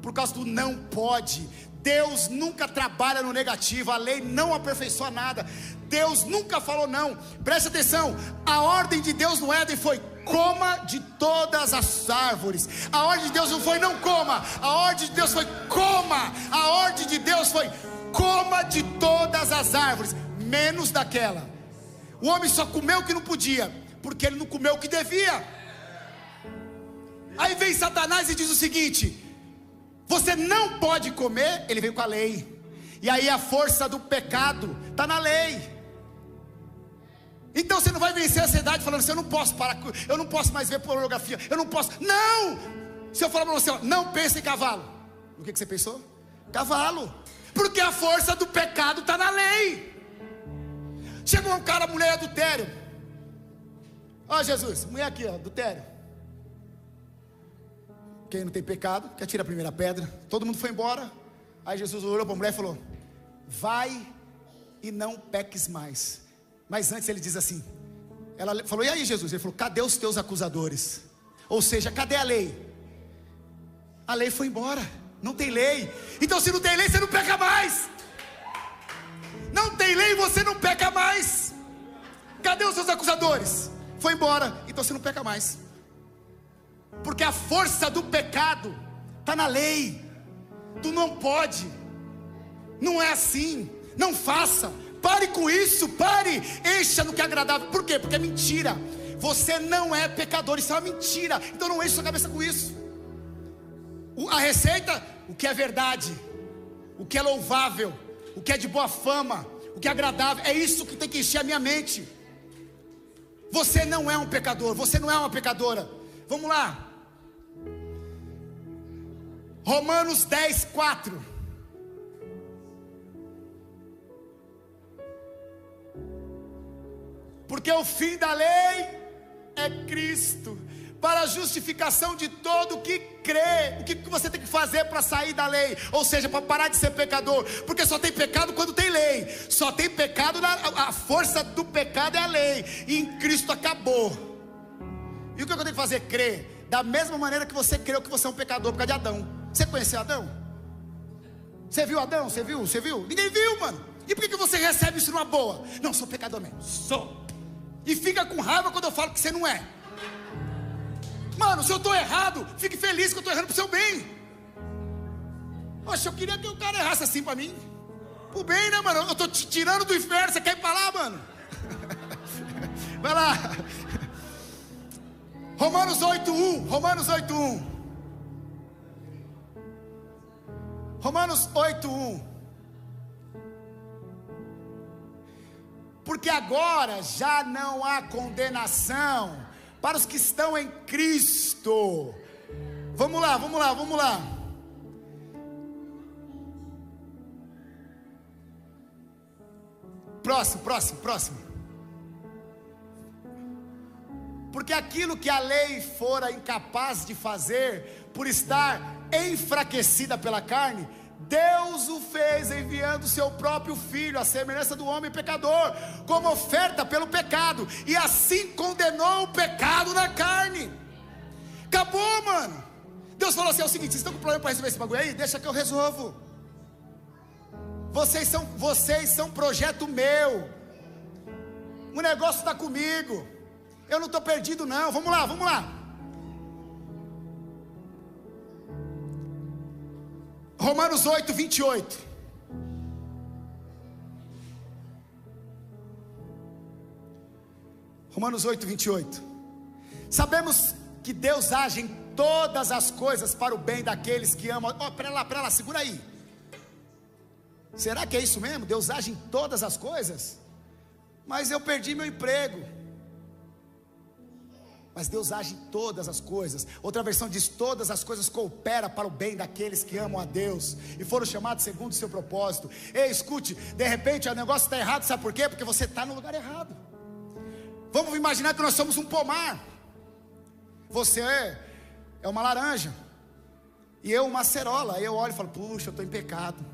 por causa do não pode. Deus nunca trabalha no negativo, a lei não aperfeiçoa nada. Deus nunca falou não. Preste atenção, a ordem de Deus no Éden foi: coma de todas as árvores. A ordem de Deus não foi não coma, a ordem de Deus foi coma. A ordem de Deus foi: coma de todas as árvores, menos daquela. O homem só comeu o que não podia, porque ele não comeu o que devia. Aí vem Satanás e diz o seguinte: você não pode comer. Ele veio com a lei. E aí a força do pecado está na lei. Então você não vai vencer a ansiedade falando assim: eu não posso parar, eu não posso mais ver pornografia, eu não posso. Não! Se eu falar para você, não pense em cavalo, o que você pensou? Cavalo. Porque a força do pecado está na lei. Chegou um cara, mulher adultério. Ó Jesus, mulher aqui, ó, adultério. Quem não tem pecado, que atira a primeira pedra. Todo mundo foi embora. Aí Jesus olhou para a mulher e falou: vai e não peques mais. Mas antes ele diz assim, ela falou: e aí Jesus? Ele falou: cadê os teus acusadores? Ou seja, cadê a lei? A lei foi embora, não tem lei. Então se não tem lei, você não peca mais. Não tem lei, você não peca mais. Cadê os seus acusadores? Foi embora, então você não peca mais. Porque a força do pecado está na lei. Tu não pode, não é assim, não faça. Pare com isso, pare, encha no que é agradável. Por quê? Porque é mentira. Você não é pecador, isso é uma mentira. Então não enche sua cabeça com isso. A receita, o que é verdade, o que é louvável, o que é de boa fama, o que é agradável. É isso que tem que encher a minha mente. Você não é um pecador, você não é uma pecadora. Vamos lá. Romanos 10, 4. Porque o fim da lei é Cristo, para a justificação de todo que crê. O que você tem que fazer para sair da lei? Ou seja, para parar de ser pecador. Porque só tem pecado quando tem lei. Só tem pecado, a força do pecado é a lei. E em Cristo acabou. E o que eu tenho que fazer? Crer. Da mesma maneira que você creu que você é um pecador por causa de Adão. Você conheceu Adão? Você viu Adão? Você viu? Ninguém viu, mano. E por que você recebe isso numa boa? Não, sou pecador mesmo. Sou. E fica com raiva quando eu falo que você não é. Mano, se eu estou errado, fique feliz que eu estou errando pro seu bem. Poxa, eu queria que o cara errasse assim para mim. Pro bem, né, mano? Eu estou te tirando do inferno, você quer ir para lá, mano? Vai lá. Romanos 8:1. Romanos 8:1. Romanos 8:1. Porque agora já não há condenação para os que estão em Cristo. Vamos lá. Próximo. Porque aquilo que a lei fora incapaz de fazer, por estar enfraquecida pela carne, Deus o fez enviando o seu próprio Filho, à semelhança do homem pecador, como oferta pelo pecado, e assim condenou o pecado na carne. Acabou, mano. Deus falou assim: é o seguinte, vocês estão com problema para resolver esse bagulho aí? Deixa que eu resolvo. Vocês são projeto meu. O negócio está comigo. Eu não estou perdido não. Vamos lá. Romanos 8:28. Romanos 8:28. Sabemos que Deus age em todas as coisas para o bem daqueles que amam. Pera lá, segura aí. Será que é isso mesmo? Deus age em todas as coisas? Mas eu perdi meu emprego. Mas Deus age em todas as coisas. Outra versão diz: todas as coisas cooperam para o bem daqueles que amam a Deus e foram chamados segundo o seu propósito. Ei, escute, de repente o negócio está errado, sabe por quê? Porque você está no lugar errado. Vamos imaginar que nós somos um pomar. Você é uma laranja e eu uma acerola. Aí eu olho e falo: puxa, eu estou em pecado.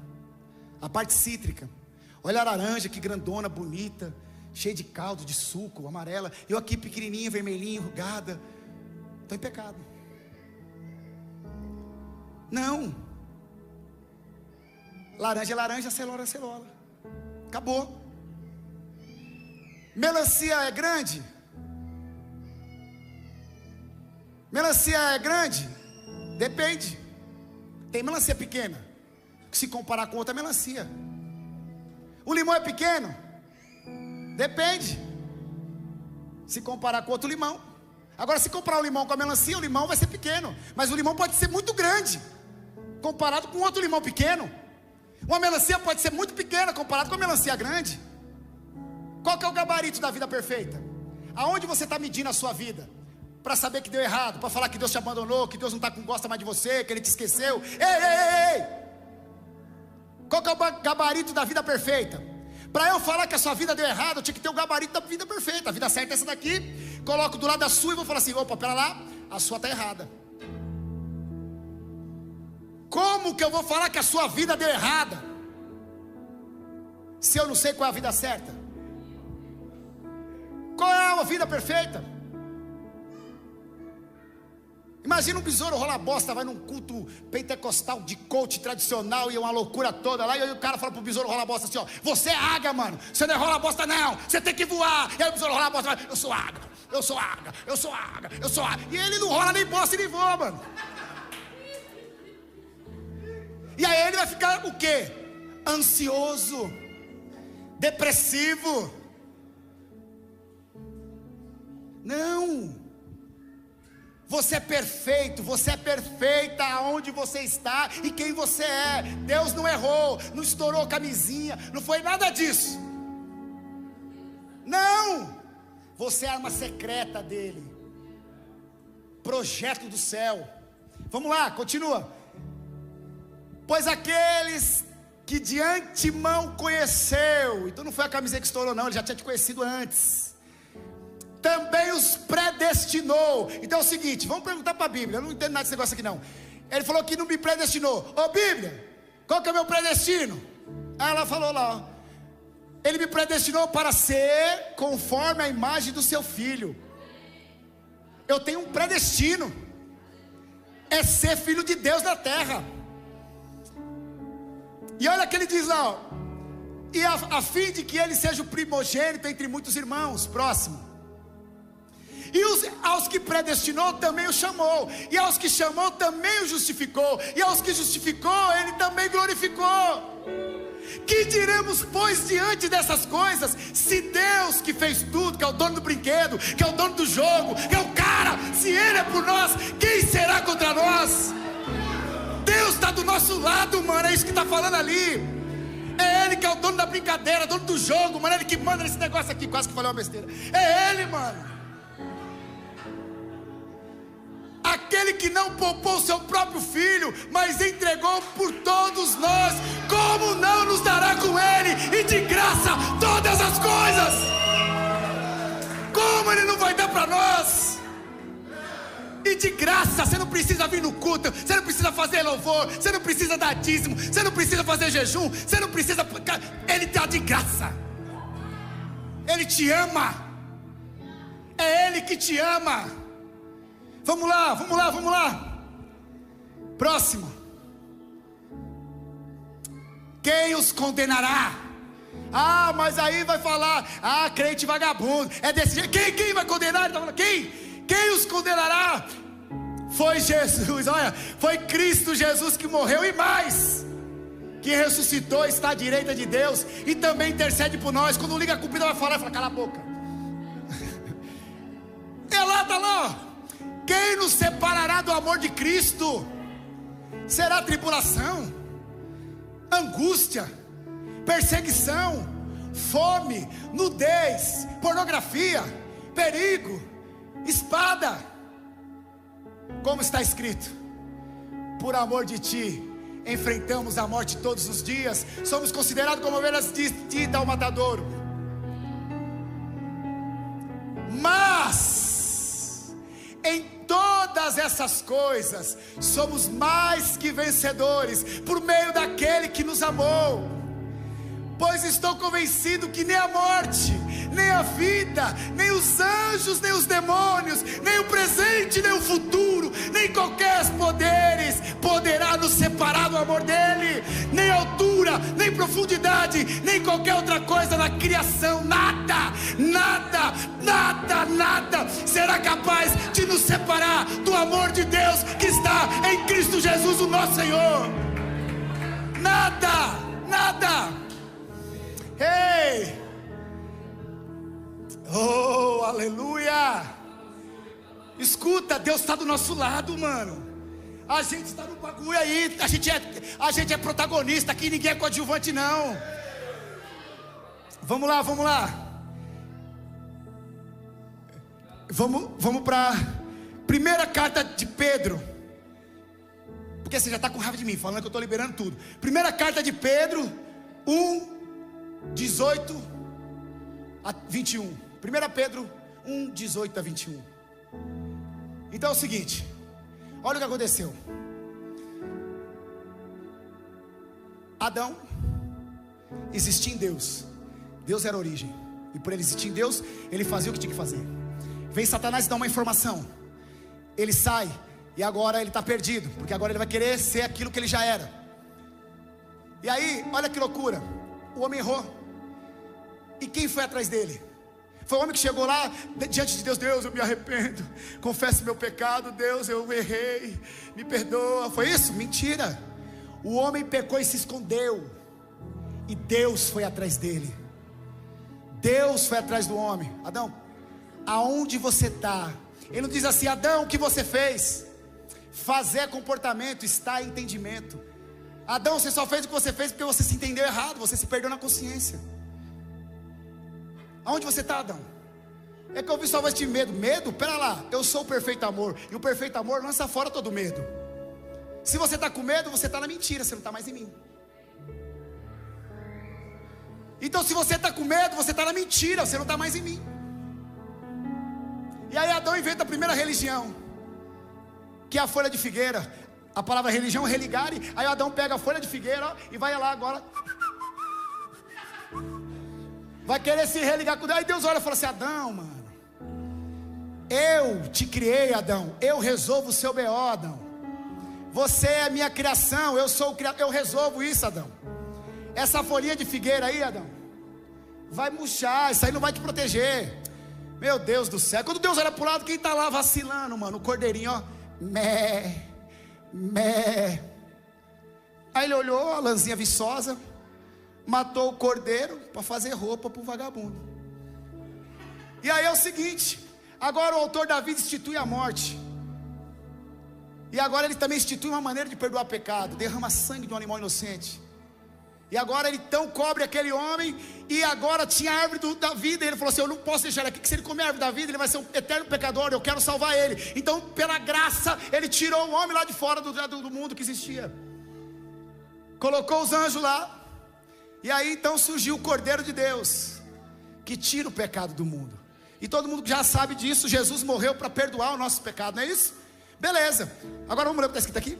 A parte cítrica. Olha a laranja, que grandona, bonita, cheia de caldo, de suco, amarela. Eu aqui pequenininha, vermelhinha, enrugada. Estou em pecado. Não. Laranja é laranja, acerola é acerola. Acabou. Melancia é grande? Melancia é grande? Depende. Tem melancia pequena, que se comparar com outra melancia. O limão é pequeno? Depende. Se comparar com outro limão. Agora, se comparar o limão com a melancia, o limão vai ser pequeno. Mas o limão pode ser muito grande comparado com outro limão pequeno. Uma melancia pode ser muito pequena comparado com a melancia grande. Qual que é o gabarito da vida perfeita? Aonde você está medindo a sua vida? Para saber que deu errado, para falar que Deus te abandonou, que Deus não gosta mais de você, que Ele te esqueceu. Ei! Qual que é o gabarito da vida perfeita? Para eu falar que a sua vida deu errado, eu tinha que ter o gabarito da vida perfeita. A vida certa é essa daqui. Coloco do lado da sua e vou falar assim: opa, pera lá, a sua está errada. Como que eu vou falar que a sua vida deu errada, se eu não sei qual é a vida certa? Qual é a vida perfeita? Imagina um besouro rola bosta, vai num culto pentecostal de coach tradicional e uma loucura toda lá, e aí o cara fala pro besouro rola bosta assim: ó, você é águia, mano, você não é rola bosta não, você tem que voar. E aí o besouro rola bosta, eu sou águia. E ele não rola nem bosta e nem voa, mano. E aí ele vai ficar o quê? Ansioso, depressivo. Não. Você é perfeito, você é perfeita aonde você está e quem você é. Deus não errou, não estourou camisinha, não foi nada disso. Não, você é arma secreta dele, projeto do céu. Vamos lá, continua. Pois aqueles que de antemão conheceu, então não foi a camisinha que estourou não, ele já tinha te conhecido antes. Também os predestinou. Então é o seguinte, vamos perguntar para a Bíblia. Eu não entendo nada desse negócio aqui não. Ele falou que não me predestinou. Ô Bíblia, qual que é o meu predestino? Aí ela falou lá, ó, ele me predestinou para ser conforme a imagem do seu filho. Eu tenho um predestino, é ser filho de Deus na terra. E olha que ele diz lá, ó, e a fim de que ele seja o primogênito entre muitos irmãos. Próximo. E aos que predestinou também o chamou, e aos que chamou também o justificou, e aos que justificou ele também glorificou. Que diremos pois diante dessas coisas? Se Deus que fez tudo, que é o dono do brinquedo, que é o dono do jogo, que é o cara, se ele é por nós, quem será contra nós? Deus está do nosso lado, mano, é isso que está falando ali. É ele que é o dono da brincadeira, dono do jogo, mano, é ele que manda nesse negócio aqui. Quase que falei uma besteira. É ele, mano. Aquele que não poupou o seu próprio filho, mas entregou por todos nós, como não nos dará com ele, e de graça, todas as coisas? Como ele não vai dar para nós? E de graça, você não precisa vir no culto, você não precisa fazer louvor, você não precisa dar dízimo, você não precisa fazer jejum, você não precisa, ele dá de graça. Ele te ama, é ele que te ama. Vamos lá, vamos lá, vamos lá. Próximo. Quem os condenará? Ah, mas aí vai falar, ah, crente vagabundo, é desse jeito. Quem vai condenar? Ele tá falando, quem os condenará? Foi Jesus, olha, foi Cristo Jesus que morreu e mais, que ressuscitou, está à direita de Deus e também intercede por nós. Quando liga a cumprida vai falar, fala, cala a boca. É lá, tá lá. Quem nos separará do amor de Cristo? Será tribulação, angústia, perseguição, fome, nudez, pornografia, perigo, espada? Como está escrito: por amor de ti enfrentamos a morte todos os dias, somos considerados como ovelhas de ao matadouro. Mas em todas essas coisas somos mais que vencedores por meio daquele que nos amou. Pois estou convencido que nem a morte, nem a vida, nem os anjos, nem os demônios, nem o presente, nem o futuro, nem qualquer poderes poderá nos separar do amor dele. Nem altura, nem profundidade, nem qualquer outra coisa na criação, nada, nada, nada, nada será capaz de nos separar do amor de Deus que está em Cristo Jesus, o nosso Senhor. Nada, nada. Ei, oh, aleluia. Escuta, Deus está do nosso lado, mano. A gente está no bagulho aí, a gente é protagonista aqui, ninguém é coadjuvante não. Vamos lá, vamos lá. Vamos para primeira carta de Pedro. Porque você já está com raiva de mim, falando que eu estou liberando tudo. Primeira carta de Pedro 1:18 a 21. 1 Pedro 1:18 a 21. Então é o seguinte, olha o que aconteceu. Adão existia em Deus, Deus era a origem, e por ele existir em Deus, ele fazia o que tinha que fazer. Vem Satanás e dá uma informação, ele sai, e agora ele está perdido, porque agora ele vai querer ser aquilo que ele já era. E aí, olha que loucura, o homem errou. E quem foi atrás dele? Foi o homem que chegou lá diante de Deus. Deus, eu me arrependo, confesso meu pecado. Deus, eu errei, me perdoa. Foi isso? Mentira. O homem pecou e se escondeu, e Deus foi atrás dele. Deus foi atrás do homem. Adão, aonde você está Ele não diz assim: Adão, o que você fez? Fazer comportamento está em entendimento. Adão, você só fez o que você fez porque você se entendeu errado, você se perdeu na consciência. Aonde você está, Adão? É que eu vi só voz de medo. Medo? Pera lá, eu sou o perfeito amor. E o perfeito amor lança fora todo medo. Se você está com medo, você está na mentira, você não está mais em mim. Então se você está com medo, você está na mentira, você não está mais em mim. E aí Adão inventa a primeira religião, que é a folha de figueira. A palavra religião é religare. Aí Adão pega a folha de figueira, ó, e vai lá agora, vai querer se religar com Deus. Aí Deus olha e fala assim: Adão, mano, eu te criei, Adão, eu resolvo o seu B.O., Adão. Você é a minha criação, eu sou o criador, eu resolvo isso, Adão. Essa folhinha de figueira aí, Adão, vai murchar, isso aí não vai te proteger. Meu Deus do céu, quando Deus olha para o lado, quem está lá vacilando, mano? O cordeirinho, ó, mé. Aí ele olhou, a lãzinha viçosa, matou o cordeiro para fazer roupa para o vagabundo. E aí é o seguinte, agora o autor Davi institui a morte. E agora ele também institui uma maneira de perdoar pecado, derrama sangue de um animal inocente. E agora ele então cobre aquele homem. E agora tinha a árvore da vida. E ele falou assim: eu não posso deixar ele aqui, que se ele comer a árvore da vida, ele vai ser um eterno pecador, eu quero salvar ele. Então pela graça, ele tirou o homem lá de fora do mundo que existia, colocou os anjos lá. E aí então surgiu o Cordeiro de Deus, que tira o pecado do mundo. E todo mundo já sabe disso, Jesus morreu para perdoar o nosso pecado, não é isso? Beleza, agora vamos ler o que está escrito aqui.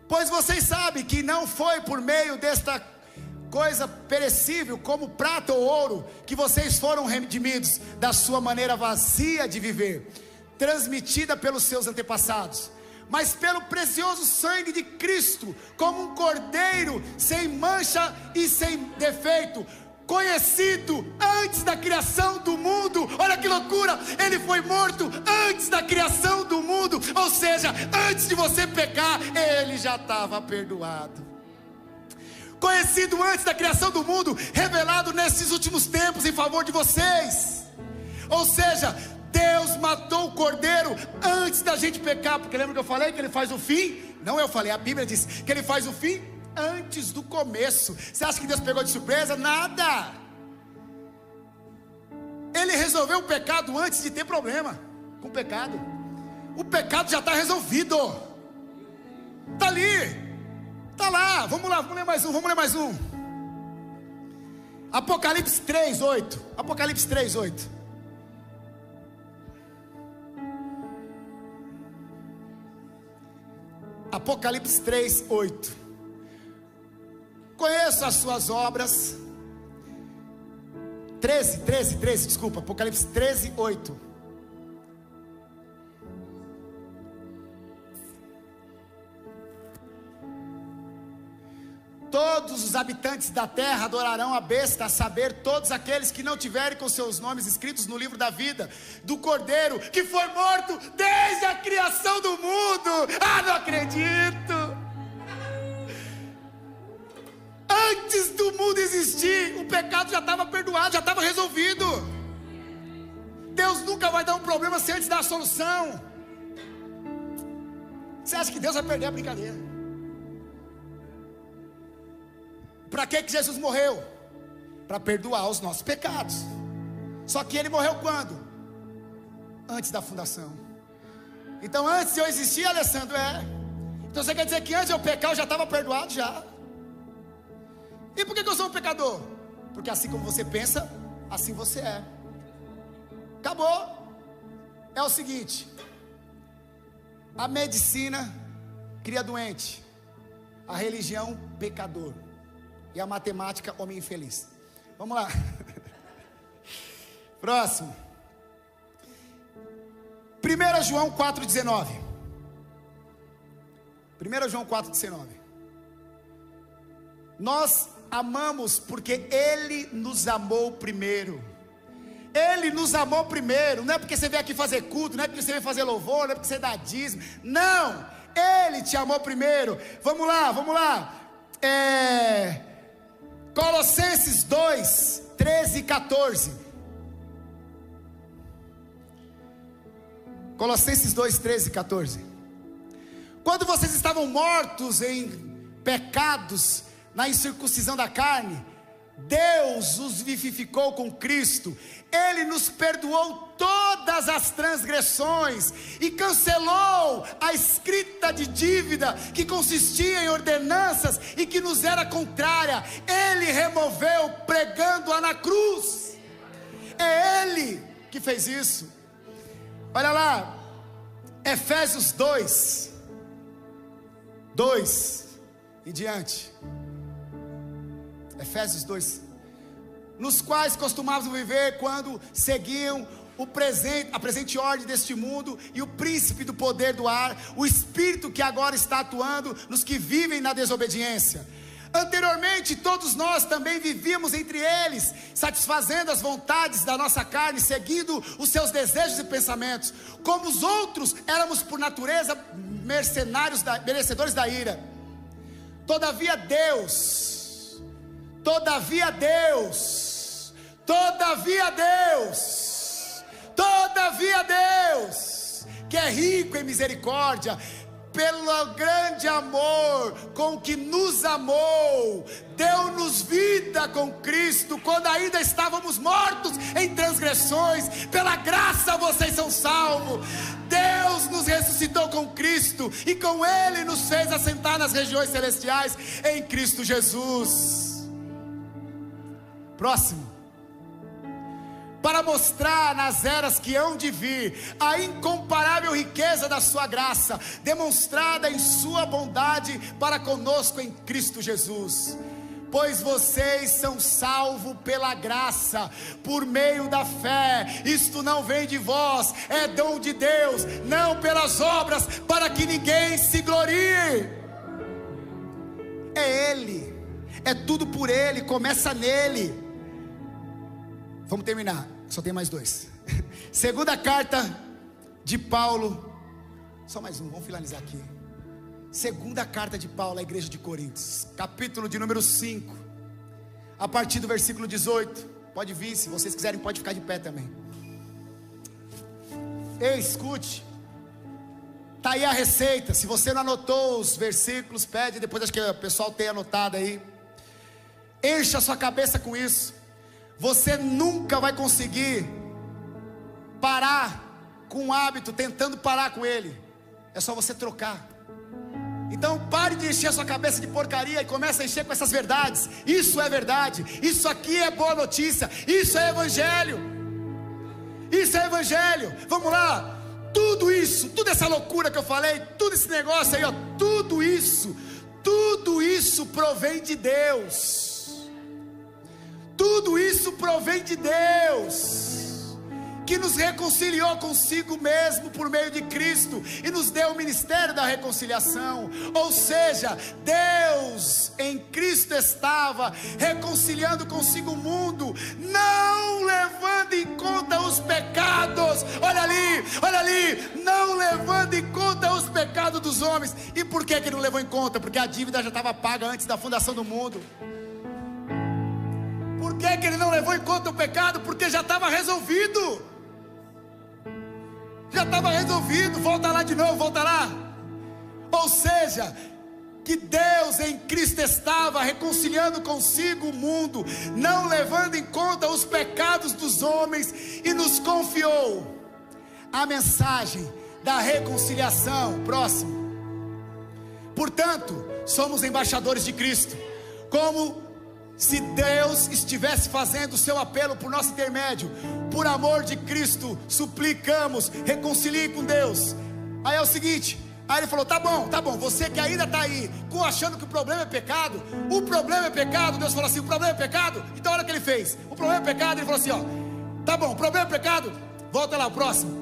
Pois vocês sabem que não foi por meio desta coisa perecível, como prata ou ouro, que vocês foram redimidos da sua maneira vazia de viver, transmitida pelos seus antepassados, mas pelo precioso sangue de Cristo, como um cordeiro sem mancha e sem defeito, conhecido antes da criação do mundo. Olha que loucura, ele foi morto antes da criação do mundo, ou seja, antes de você pecar, ele já estava perdoado. Conhecido antes da criação do mundo, revelado nesses últimos tempos em favor de vocês. Ou seja, Deus matou o cordeiro antes da gente pecar, porque lembra que eu falei que ele faz o fim? Não eu falei, a Bíblia diz que ele faz o fim antes do começo. Você acha que Deus pegou de surpresa? Nada. Ele resolveu o pecado antes de ter problema com o pecado. O pecado já está resolvido, está ali, está lá. Vamos lá, vamos ler mais um. Apocalipse 3:8. Apocalipse 3:8. Apocalipse 3:8. Conheço as suas obras. 13, desculpa. Apocalipse 13:8. Todos os habitantes da terra adorarão a besta, a saber, todos aqueles que não tiverem com seus nomes escritos no livro da vida do Cordeiro, que foi morto desde a criação do mundo. Ah, não acredito! Antes do mundo existir, o pecado já estava perdoado, já estava resolvido. Deus nunca vai dar um problema sem antes dar a solução. Você acha que Deus vai perder a brincadeira? Para que Jesus morreu? Para perdoar os nossos pecados. Só que ele morreu quando? Antes da fundação. Então antes de eu existir, Alessandro, então você quer dizer que antes de eu pecar eu já estava perdoado já? E por que eu sou um pecador? Porque assim como você pensa, assim você é. Acabou. É o seguinte: a medicina cria doente, a religião pecador, e a matemática homem infeliz. Vamos lá. Próximo. 1 João 4,19. 1 João 4,19. Nós amamos porque Ele nos amou primeiro. Ele nos amou primeiro. Não é porque você veio aqui fazer culto, não é porque você veio fazer louvor, não é porque você dá dízimo. Não, Ele te amou primeiro. Vamos lá. Colossenses 2, 13 e 14. Colossenses 2, 13 e 14. Quando vocês estavam mortos em pecados, na incircuncisão da carne, Deus os vivificou com Cristo. Ele nos perdoou todas as transgressões e cancelou a escrita de dívida que consistia em ordenanças e que nos era contrária. Ele removeu pregando-a na cruz. É Ele que fez isso. Olha lá, Efésios 2 em diante. Efésios 2. Nos quais costumávamos viver quando seguiam a presente ordem deste mundo e o príncipe do poder do ar, o espírito que agora está atuando nos que vivem na desobediência. Anteriormente todos nós também vivíamos entre eles, satisfazendo as vontades da nossa carne, seguindo os seus desejos e pensamentos. Como os outros, éramos por natureza merecedores da ira. Todavia Deus, que é rico em misericórdia, pelo grande amor com que nos amou, deu-nos vida com Cristo, quando ainda estávamos mortos em transgressões. Pela graça vocês são salvos. Deus nos ressuscitou com Cristo e com Ele nos fez assentar nas regiões celestiais em Cristo Jesus. Próximo. Para mostrar nas eras que hão de vir a incomparável riqueza da sua graça, demonstrada em sua bondade para conosco em Cristo Jesus. Pois vocês são salvos pela graça, por meio da fé. Isto não vem de vós, é dom de Deus, não pelas obras, para que ninguém se glorie. É Ele, é tudo por Ele, começa nele. Vamos terminar, só tem mais 2. Segunda carta de Paulo, só mais um, vamos finalizar aqui. Segunda carta de Paulo à igreja de Coríntios, capítulo de número 5, a partir do versículo 18. Pode vir, se vocês quiserem, pode ficar de pé também. Ei, escute, está aí a receita. Se você não anotou os versículos, pede, depois acho que o pessoal tem anotado aí. Encha a sua cabeça com isso. Você nunca vai conseguir parar com um hábito, tentando parar com ele. É só você trocar. Então pare de encher a sua cabeça de porcaria e comece a encher com essas verdades. Isso é verdade, isso aqui é boa notícia, isso é evangelho. Isso é evangelho. Vamos lá. Tudo isso, toda essa loucura que eu falei, tudo esse negócio aí, ó, tudo isso provém de Deus. Tudo isso provém de Deus, que nos reconciliou consigo mesmo por meio de Cristo e nos deu o ministério da reconciliação. Ou seja, Deus em Cristo estava reconciliando consigo o mundo, não levando em conta os pecados. Olha ali, não levando em conta os pecados dos homens. E por que ele não levou em conta? Porque a dívida já estava paga antes da fundação do mundo. Por que ele não levou em conta o pecado? Porque já estava resolvido. Já estava resolvido. Volta lá de novo, volta lá. Ou seja, que Deus em Cristo estava reconciliando consigo o mundo, não levando em conta os pecados dos homens, e nos confiou a mensagem da reconciliação. Próximo. Portanto, somos embaixadores de Cristo, como se Deus estivesse fazendo o seu apelo por nosso intermédio. Por amor de Cristo, suplicamos, reconcilie com Deus. Aí é o seguinte, aí ele falou, tá bom, você que ainda está aí, achando que o problema é pecado, Deus falou assim, o problema é pecado? Então olha o que ele fez, o problema é pecado, ele falou assim, ó, tá bom, o problema é pecado? Volta lá, o próximo.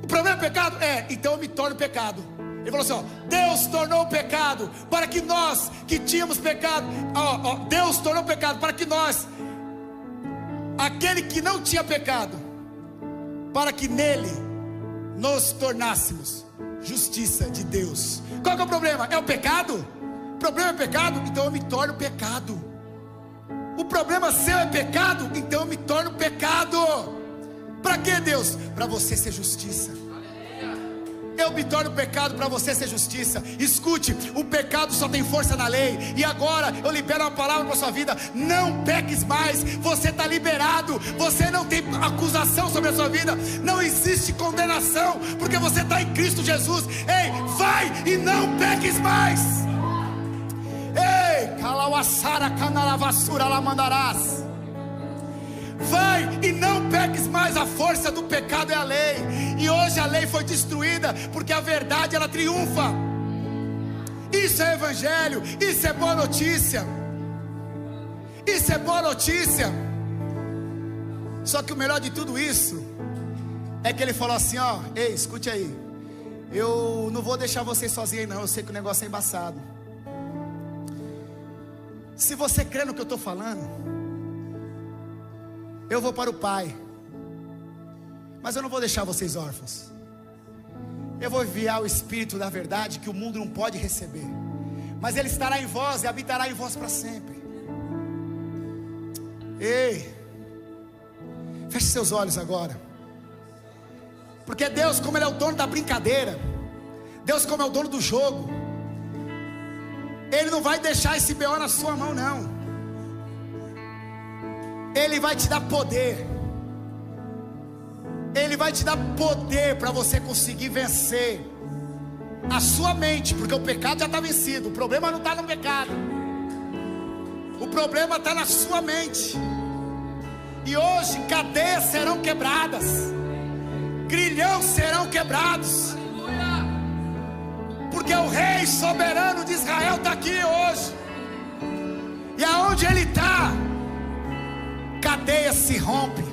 O problema é pecado? É, então eu me torno pecado. Ele falou assim, ó, Deus tornou o pecado para que nós que tínhamos pecado, Deus tornou o pecado para que nós, aquele que não tinha pecado, para que nele nos tornássemos justiça de Deus. Qual que é o problema? É o pecado? O problema é pecado? Então eu me torno pecado. O problema seu é pecado? Então eu me torno pecado. Para que, Deus? Para você ser justiça. Eu me torno pecado para você ser justiça. Escute, o pecado só tem força na lei. E agora eu libero uma palavra para sua vida: não peques mais. Você está liberado. Você não tem acusação sobre a sua vida. Não existe condenação, porque você está em Cristo Jesus. Ei, vai e não peques mais. Ei, calauassara canalavassura lá mandarás. Vai e não peques mais. A força do pecado é a lei. E hoje a lei foi destruída, porque a verdade ela triunfa. Isso é evangelho. Isso é boa notícia. Isso é boa notícia. Só que o melhor de tudo isso é que ele falou assim, ó: ei, escute aí, eu não vou deixar vocês sozinhos não. Eu sei que o negócio é embaçado. Se você crê no que eu estou falando, eu vou para o Pai, mas eu não vou deixar vocês órfãos. Eu vou enviar o Espírito da verdade, que o mundo não pode receber, mas Ele estará em vós e habitará em vós para sempre. Ei, feche seus olhos agora, porque Deus, como Ele é o dono da brincadeira, Deus, como é o dono do jogo, Ele não vai deixar esse B.O. na sua mão não. Ele vai te dar poder. Ele vai te dar poder para você conseguir vencer a sua mente, porque o pecado já está vencido. O problema não está no pecado, o problema está na sua mente. E hoje cadeias serão quebradas, grilhões serão quebrados, porque o Rei soberano de Israel está aqui hoje. E aonde Ele está, cadeias se rompem,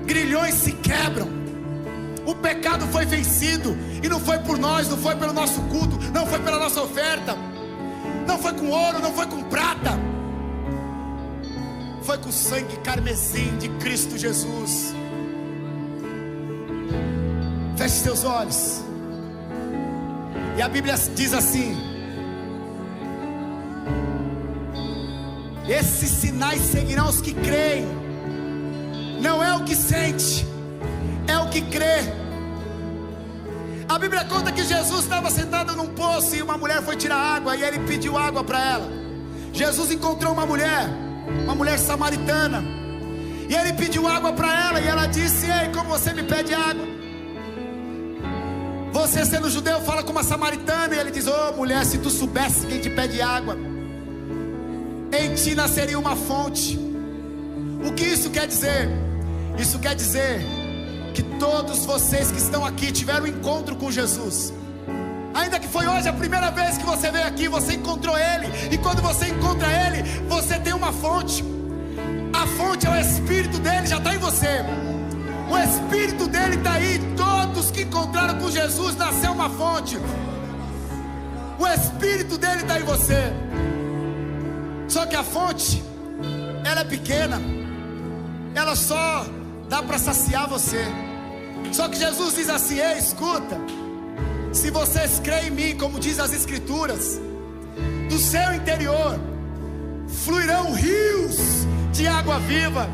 grilhões se quebram. O pecado foi vencido, e não foi por nós, não foi pelo nosso culto, não foi pela nossa oferta, não foi com ouro, não foi com prata, foi com o sangue carmesim de Cristo Jesus. Feche seus olhos. E a Bíblia diz assim: esses sinais seguirão os que creem. Não é o que sente, é o que crê. A Bíblia conta que Jesus estava sentado num poço e uma mulher foi tirar água, e ele pediu água para ela. Jesus encontrou uma mulher samaritana, e ele pediu água para ela, e ela disse: ei, como você me pede água? Você, sendo judeu, fala com uma samaritana. E ele diz: ô mulher, se tu soubesse quem te pede água, em ti nasceria uma fonte. O que isso quer dizer? Isso quer dizer que todos vocês que estão aqui tiveram um encontro com Jesus. Ainda que foi hoje a primeira vez que você veio aqui, você encontrou Ele. E quando você encontra Ele, você tem uma fonte. A fonte é o Espírito dele, já está em você. O Espírito dele está aí. Todos que encontraram com Jesus, nasceu uma fonte. O Espírito dele está em você. Só que a fonte, ela é pequena, ela só dá para saciar você. Só que Jesus diz assim: ei, escuta, se vocês creem em mim, como diz as Escrituras, do seu interior fluirão rios de água viva.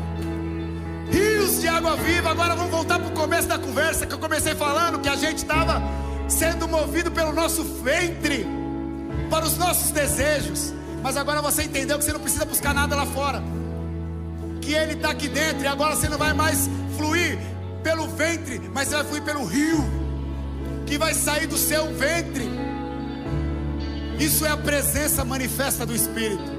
Rios de água viva. Agora vamos voltar para o começo da conversa, que eu comecei falando que a gente estava sendo movido pelo nosso ventre, para os nossos desejos. Mas agora você entendeu que você não precisa buscar nada lá fora, que Ele está aqui dentro. E agora você não vai mais fluir pelo ventre, mas você vai fluir pelo rio, que vai sair do seu ventre. Isso é a presença manifesta do Espírito.